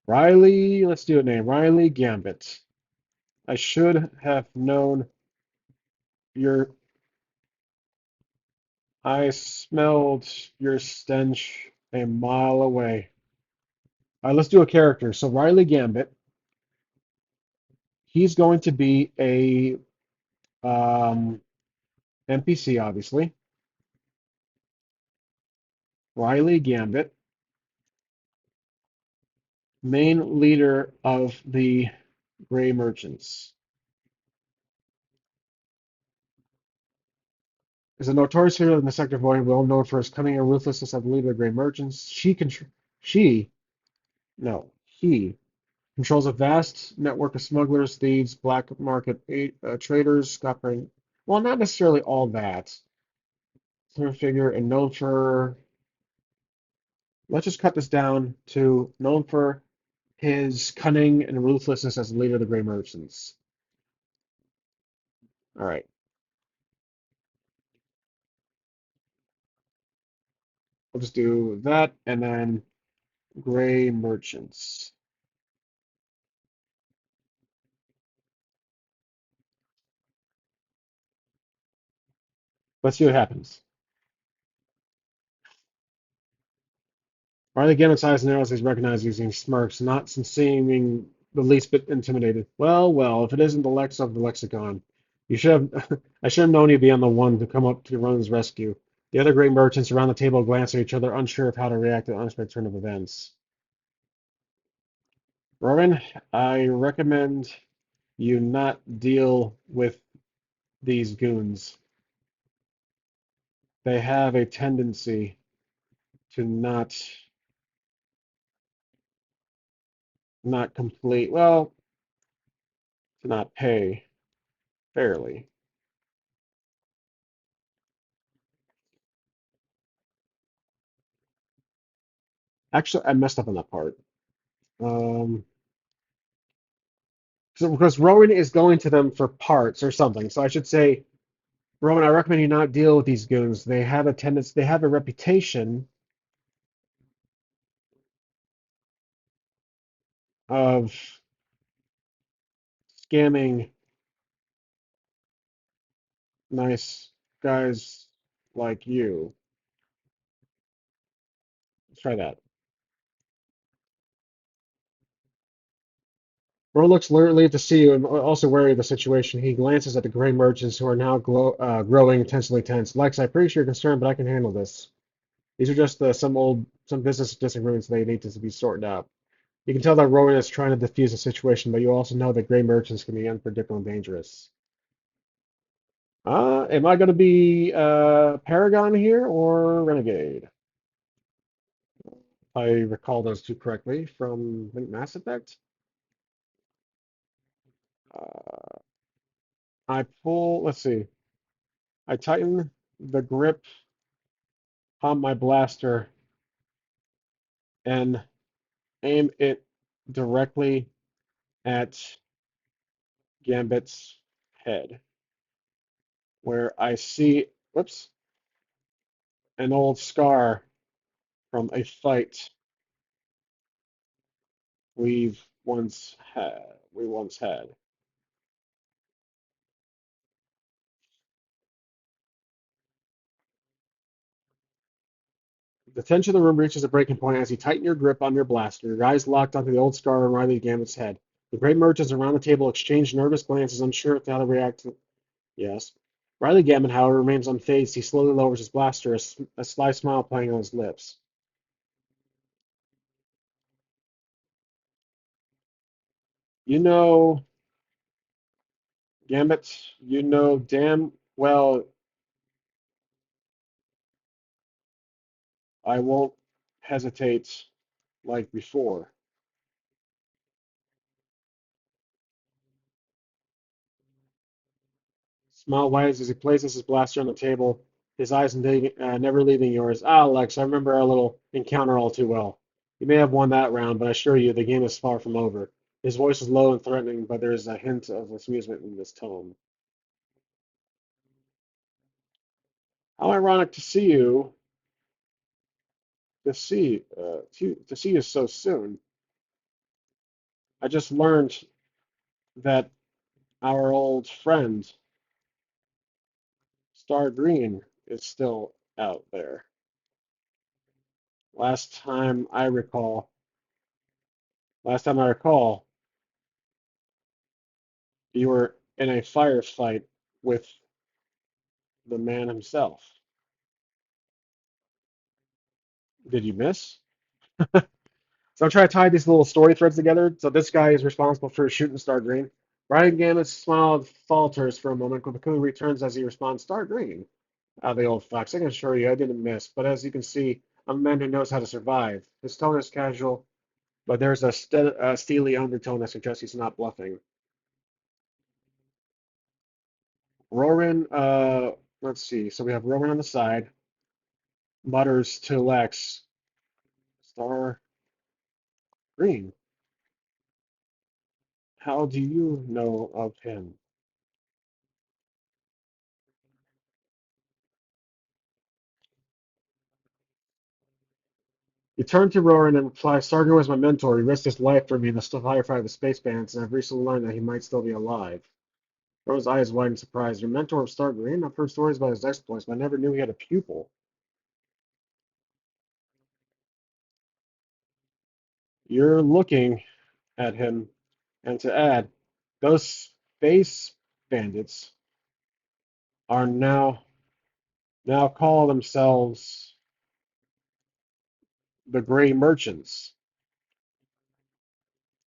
Riley, let's do a name. Riley Gambit. I should have known your. I smelled your stench a mile away. All right, let's do a character. So Riley Gambit, he's going to be a NPC, obviously. Riley Gambit, main leader of the Gray Merchants, is a notorious hero in the sector void, well known for his cunning and ruthlessness as the leader of the Gray Merchants. She, no, he controls a vast network of smugglers, thieves, black market traders, operating. Well, not necessarily all that. Her figure and known for. Let's just cut this down to known for his cunning and ruthlessness as the leader of the Grey Merchants. All right, we'll just do that and then Grey Merchants. Let's see what happens. Riley Gamma's eyes narrows as he's recognized using smirks, not seeming the least bit intimidated. Well, well, if it isn't the Lex of the Lexicon, you should have. I should have known you'd be on the one to come up to Ronan's rescue. The other great merchants around the table glance at each other, unsure of how to react to the unexpected turn of events. Rowan, I recommend you not deal with these goons. They have a tendency to not complete, well, to not pay fairly. Actually, I messed up on that part. Um, so because Rowan is going to them for parts or something, so I should say, Rowan, I recommend you not deal with these goons. They have a tendency, they have a reputation of scamming nice guys like you. Let's try that. Ro looks relieved to see you and also wary of the situation. He glances at the gray merchants who are now growing intensely tense. Lex, I appreciate your concern, but I can handle this. These are just some business disagreements they need to be sorted out. You can tell that Rowan is trying to defuse the situation, but you also know that gray merchants can be unpredictable and dangerous. Am I going to be Paragon here or Renegade? If I recall those two correctly from Mass Effect. Uh, let's see, I tighten the grip on my blaster and aim it directly at Gambit's head, where I see, whoops, an old scar from a fight we've once had. The tension in the room reaches a breaking point as you tighten your grip on your blaster, your eyes locked onto the old scar on Riley Gamut's head. The great merchants around the table exchange nervous glances, unsure how to react to. Yes. Riley Gambit, however, remains unfazed. He slowly lowers his blaster, a sly smile playing on his lips. You know, Gambit, you know damn well I won't hesitate like before. Smile widens as he places his blaster on the table, his eyes never leaving yours. Ah, Lex, I remember our little encounter all too well. You may have won that round, but I assure you the game is far from over. His voice is low and threatening, but there is a hint of amusement in his tone. How ironic to see you so soon. I just learned that our old friend Star Green is still out there. Last time I recall, last time I recall, you were in a firefight with the man himself. Did you miss? So I'm trying to tie these little story threads together. So this guy is responsible for shooting Star Green. Brian Gammon's smile falters for a moment, but Cocoon returns as he responds, Star Green. The old fox. I can assure you I didn't miss, but as you can see, I'm a man who knows how to survive. His tone is casual, but there's a steely undertone that suggests he's not bluffing. Roran, let's see. So we have Roran on the side, mutters to Lex, Star Green. How do you know of him? He turned to Roran and replied, Sargon was my mentor. He risked his life for me in the firefight of the space bands, and I've recently learned that he might still be alive. Roran's eyes widened in surprise. Your mentor of Star Green? I've heard stories about his exploits, but I never knew he had a pupil. You're looking at him, and to add, those space bandits are now call themselves the Gray Merchants.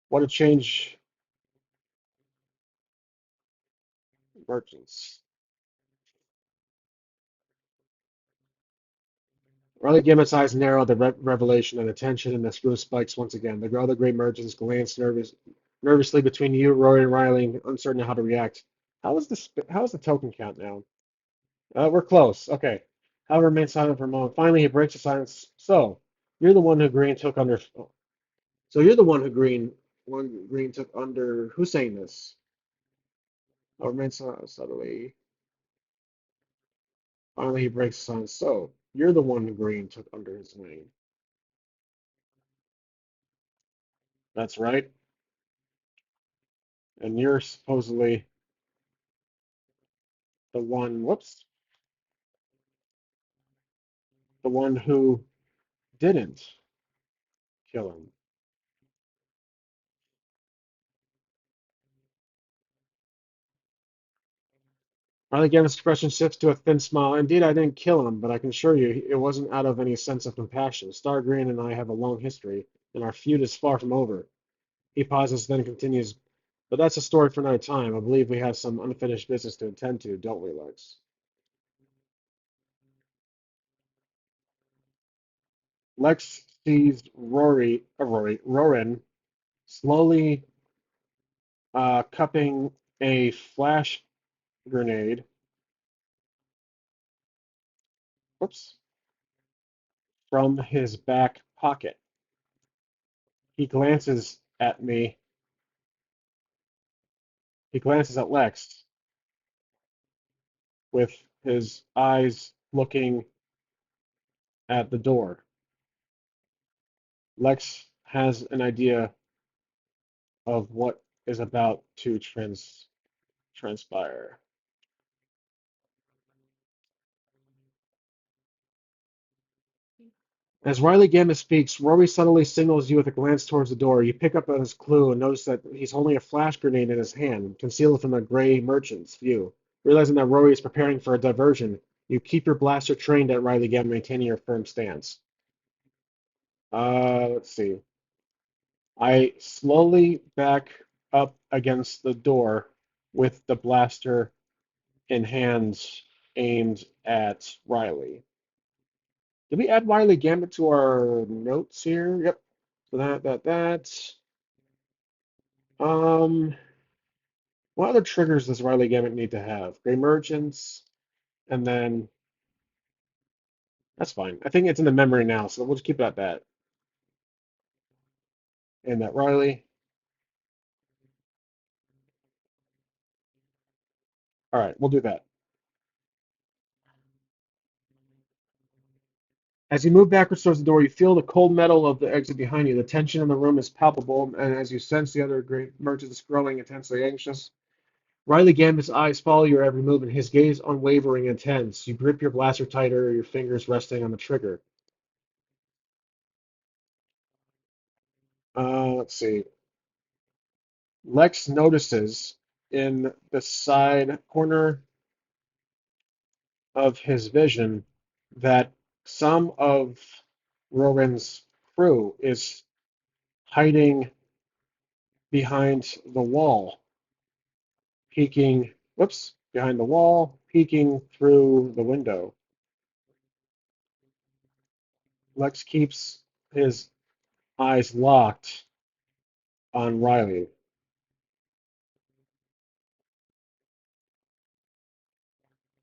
What a change, merchants. Riley Gamut's eyes narrow the revelation and attention, and the screw spikes once again. The other Gray Merchants glance nervously between you, Rory, and Riley, uncertain how to react. How is the token count now? We're close. Okay. Hal remains silent for a moment. Finally, he breaks the silence. So, you're the one who Green took under. Oh, so you're the one Green took under. Who's saying this? Hal remains silent subtly. Finally, he breaks the silence. So, you're the one who Green took under his wing. That's right. And you're supposedly the one. Whoops. The one who didn't kill him. Riley Gamma's expression shifts to a thin smile. Indeed, I didn't kill him, but I can assure you it wasn't out of any sense of compassion. Star Green and I have a long history, and our feud is far from over. He pauses, then continues, but that's a story for another time. I believe we have some unfinished business to attend to, don't we, Lex? Lex sees Roran slowly cupping a flash grenade, whoops, from his back pocket. He glances at me. He glances at Lex with his eyes looking at the door. Lex has an idea of what is about to transpire. As Riley Gambit speaks, Rory suddenly signals you with a glance towards the door. You pick up on his clue and notice that he's holding a flash grenade in his hand, concealed from the gray merchant's view. Realizing that Rory is preparing for a diversion, you keep your blaster trained at Riley Gambit, maintaining your firm stance. Let's see. I slowly back up against the door with the blaster in hands aimed at Riley. Did we add Riley Gambit to our notes here? Yep. So that. Um, what other triggers does Riley Gambit need to have? Gray Merchants, and then that's fine. I think it's in the memory now, so we'll just keep it at that. And that Riley. All right, we'll do that. As you move backwards towards the door, you feel the cold metal of the exit behind you. The tension in the room is palpable, and as you sense the other great merchants growing intensely anxious, Riley Gambit's eyes follow your every movement, his gaze unwavering and tense. You grip your blaster tighter, your fingers resting on the trigger. Let's see. Lex notices in the side corner of his vision that some of Rowan's crew is hiding behind the wall, behind the wall, peeking through the window. Lex keeps his eyes locked on Riley.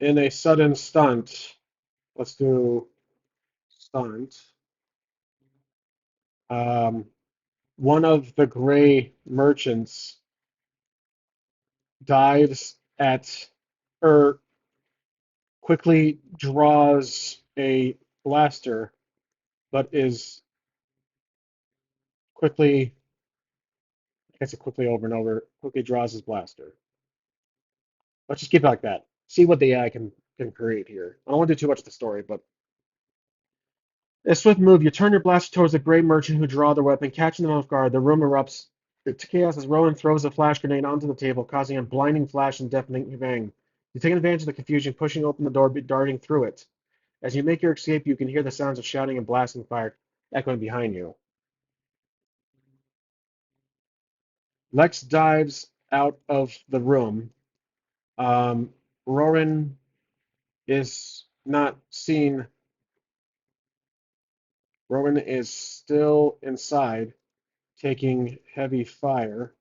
In a sudden stunt, let's do stunt. Um, one of the gray merchants dives at, or quickly draws a blaster, but is quickly, I guess it quickly over and over, quickly draws his blaster. Let's just keep it like that. See what the AI can create here. I don't want to do too much of the story, but a swift move, you turn your blaster towards the gray merchant who draw their weapon, catching them off guard. The room erupts to chaos as Rowan throws a flash grenade onto the table, causing a blinding flash and deafening bang. You take advantage of the confusion, pushing open the door, darting through it. As you make your escape, you can hear the sounds of shouting and blasting fire echoing behind you. Lex dives out of the room. Um, Rowan is not seen. Rowan is still inside, taking heavy fire.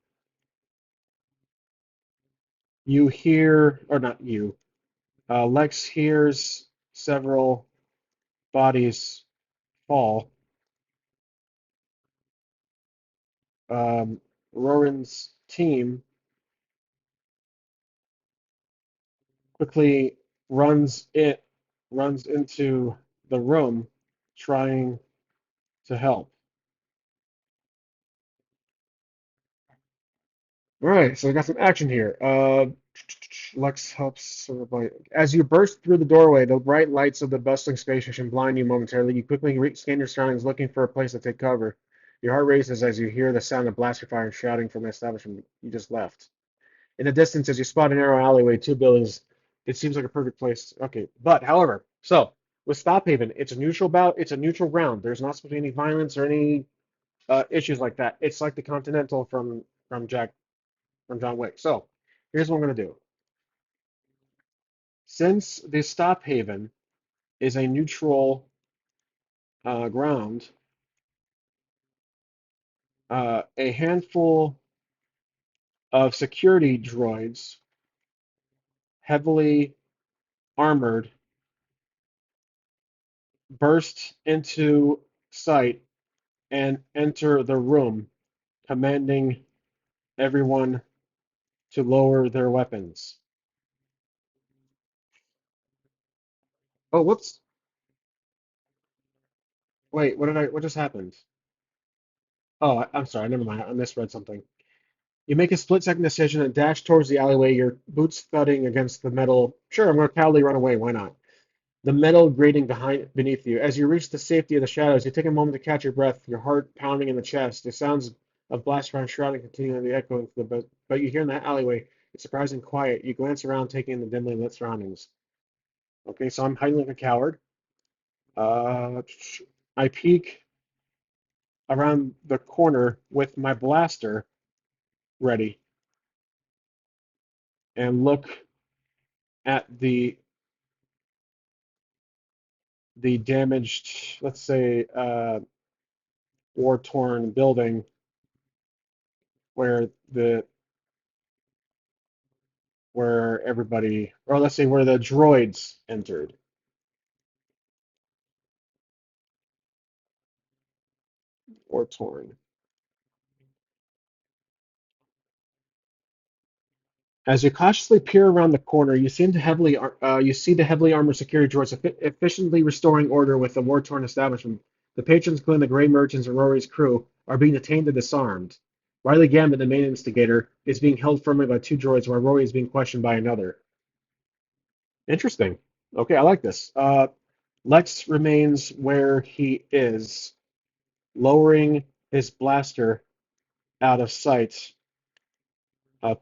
You hear, or not you, Lex hears several bodies fall. Rowan's team quickly runs into the room, trying to help. All right, so we got some action here. Lex helps as you burst through the doorway. The bright lights of the bustling space station blind you momentarily. You quickly scan your surroundings, looking for a place to take cover. Your heart races as you hear the sound of blaster fire and shouting from the establishment you just left. In the distance, as you spot a narrow alleyway, two buildings, it seems like a perfect place. Okay, but however, so with Stop Haven, it's a neutral bout. It's a neutral ground. There's not supposed to be any violence or any issues like that. It's like the Continental from John Wick. So here's what I'm going to do. Since the Stop Haven is a neutral ground, a handful of security droids, heavily armored, burst into sight and enter the room, commanding everyone to lower their weapons. Oh, whoops. Wait, what just happened? Oh, I'm sorry, never mind. I misread something. You make a split-second decision and dash towards the alleyway, your boots thudding against the metal. Sure, I'm going to proudly run away. Why not? The metal grating beneath you. As you reach the safety of the shadows, you take a moment to catch your breath, your heart pounding in the chest. The sounds of blast round shrouding continue to echo into the but you hear in that alleyway. It's surprisingly quiet. You glance around, taking in the dimly lit surroundings. Okay, so I'm hiding like a coward. Uh, I peek around the corner with my blaster ready and look at the damaged, let's say, war-torn building where the where everybody, or let's say where the droids entered, or torn. As you cautiously peer around the corner, you see the heavily armored security droids efficiently restoring order with the war-torn establishment. The patrons, including the Grey Merchants and Rory's crew, are being detained and disarmed. Riley Gambit, the main instigator, is being held firmly by two droids, while Rory is being questioned by another. Interesting. Okay, I like this. Lex remains where he is, lowering his blaster out of sight,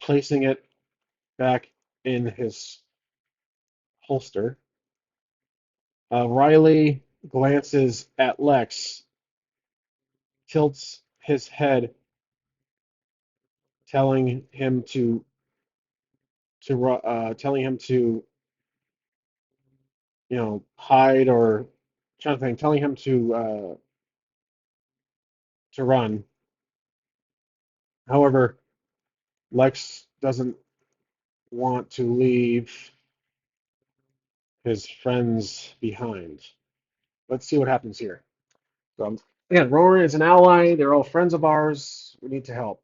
placing it back in his holster. Riley glances at Lex, tilts his head, telling him telling him to hide or trying to think, telling him to run. However, Lex doesn't want to leave his friends behind. Let's see what happens here. So, again, Rowan is an ally. They're all friends of ours. We need to help.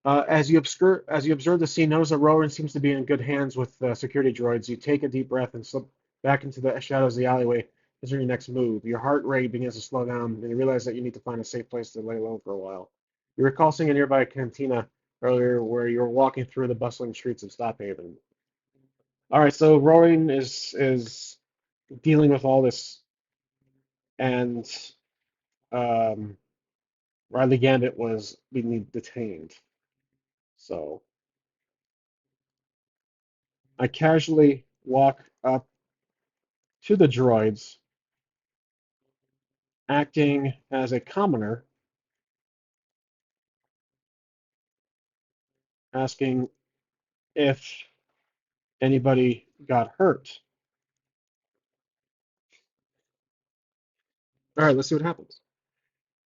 As you observe the scene, notice that Rowan seems to be in good hands with the security droids. You take a deep breath and slip back into the shadows of the alleyway. This is your next move. Your heart rate begins to slow down, and you realize that you need to find a safe place to lay low for a while. You recall seeing a nearby cantina earlier where you were walking through the bustling streets of Stophaven. All right, so Rowan is dealing with all this, and um, Riley Gambit was being detained. So I casually walk up to the droids, acting as a commoner, asking if anybody got hurt. All right, let's see what happens.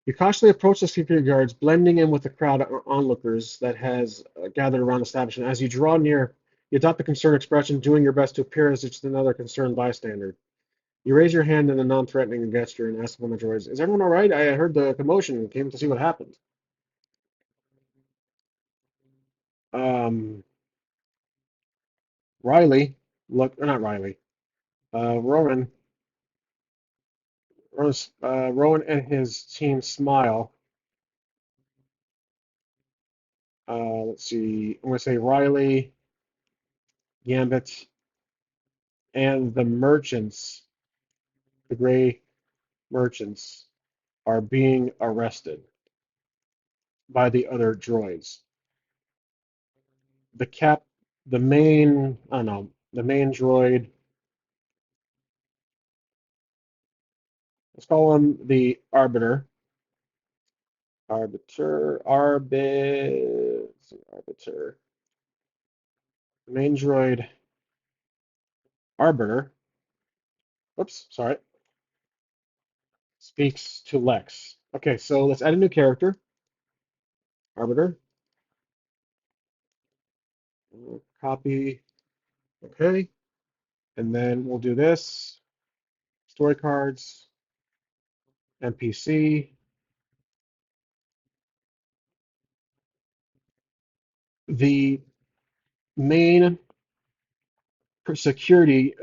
You cautiously approach the security guards, blending in with the crowd of onlookers that has gathered around the establishment. As you draw near, you adopt a concerned expression, doing your best to appear as just another concerned bystander. You raise your hand in a non-threatening gesture and ask one of the droids, "Is everyone all right? I heard the commotion and came to see what happened." Um, Riley, look, not Riley, Rowan, Rowan and his team smile. Let's see, I'm going to say Riley, Gambit, and the merchants, the Gray Merchants, are being arrested by the other droids. The cap, the main, I don't know, the main droid, let's call him the Arbiter. Arbiter. The main droid, Arbiter. Oops, sorry. Speaks to Lex. Okay, so let's add a new character, Arbiter. Copy. Okay, and then we'll do this. Story cards, NPC. The main security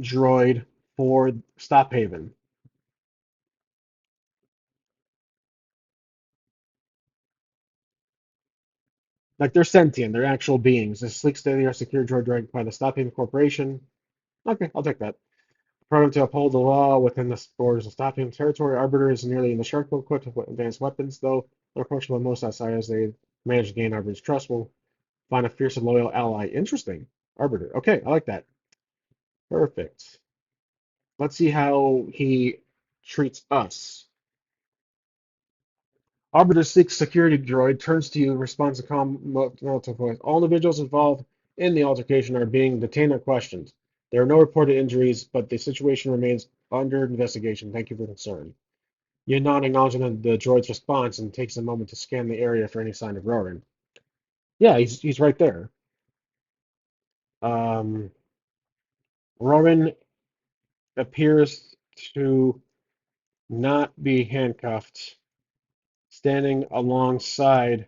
droid for Stophaven. Like they're sentient, they're actual beings. The sleek, state-of-the-art secure droid directed by the Stophaven Corporation. Okay, I'll take that. Program to uphold the law within the borders of Stophaven territory. Arbiter is nearly indestructible, equipped with advanced weapons, though unapproachable by most outsiders. They manage to gain Arbiter's trust. Will find a fierce and loyal ally. Interesting. Arbiter. Okay, I like that. Perfect. Let's see how he treats us. Arbiter seeks security droid, turns to you, responds to calm relative voice. All individuals involved in the altercation are being detained or questioned. There are no reported injuries, but the situation remains under investigation. Thank you for concern. You nod, acknowledging the droid's response, and takes a moment to scan the area for any sign of Roran. Yeah, he's right there. Um, Roran appears to not be handcuffed, standing alongside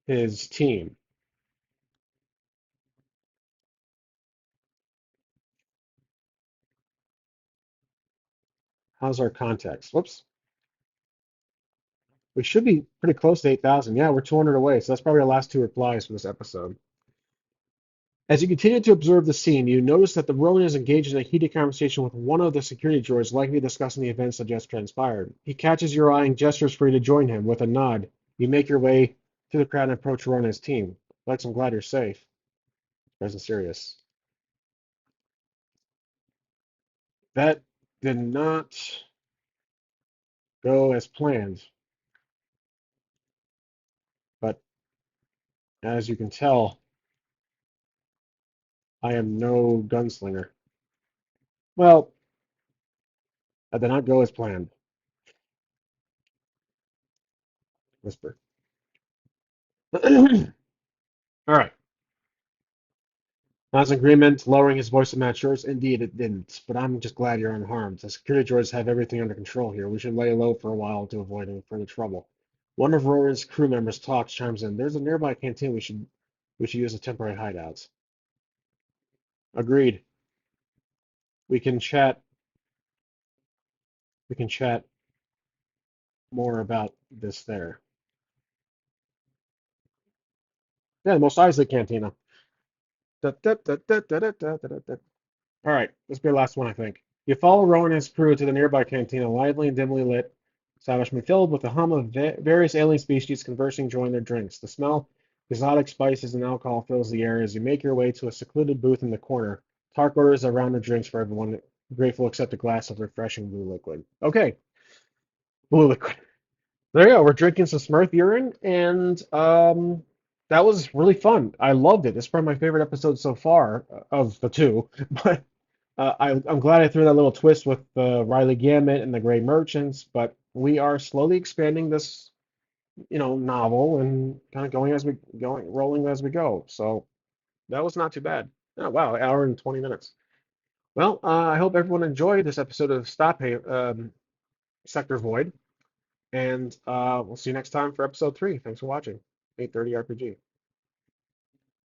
his team. How's our context? Whoops. We should be pretty close to 8,000. Yeah, we're 200 away, so that's probably our last two replies for this episode. As you continue to observe the scene, you notice that the Ronin is engaged in a heated conversation with one of the security droids, likely discussing the events that just transpired. He catches your eye and gestures for you to join him. With a nod, you make your way through the crowd and approach Ronin's team. Lex, I'm glad you're safe. Present serious. That did not go as planned, but as you can tell, I am no gunslinger. Well, that did not go as planned. Whisper. All right. As an agreement, lowering his voice to match yours. Indeed, it didn't, but I'm just glad you're unharmed. The security droids have everything under control here. We should lay low for a while to avoid any further trouble. One of Roran's crew members talks, chimes in. There's a nearby canteen. We should use a temporary hideout. Agreed. We can chat. We can chat more about this there. Yeah, the Mos Eisley Cantina. Da, da, da, da, da, da, da, da, da. All right, this will be the last one, I think. You follow Rowan and his crew to the nearby cantina, lively and dimly lit establishment filled with the hum of various alien species conversing, enjoying their drinks. The smell of exotic spices and alcohol fills the air as you make your way to a secluded booth in the corner. Tark orders a round of drinks for everyone. Grateful accept a glass of refreshing blue liquid. Okay, blue liquid. There you go. We're drinking some Smurf urine, and that was really fun. I loved it. It's probably my favorite episode so far of the two. But I'm glad I threw that little twist with Riley Gambit and the Gray Merchants. But we are slowly expanding this, novel and kind of rolling as we go. So that was not too bad. Oh, wow, an hour and 20 minutes. Well, I hope everyone enjoyed this episode of Sector Void. And we'll see you next time for episode 3. Thanks for watching. 830 RPG.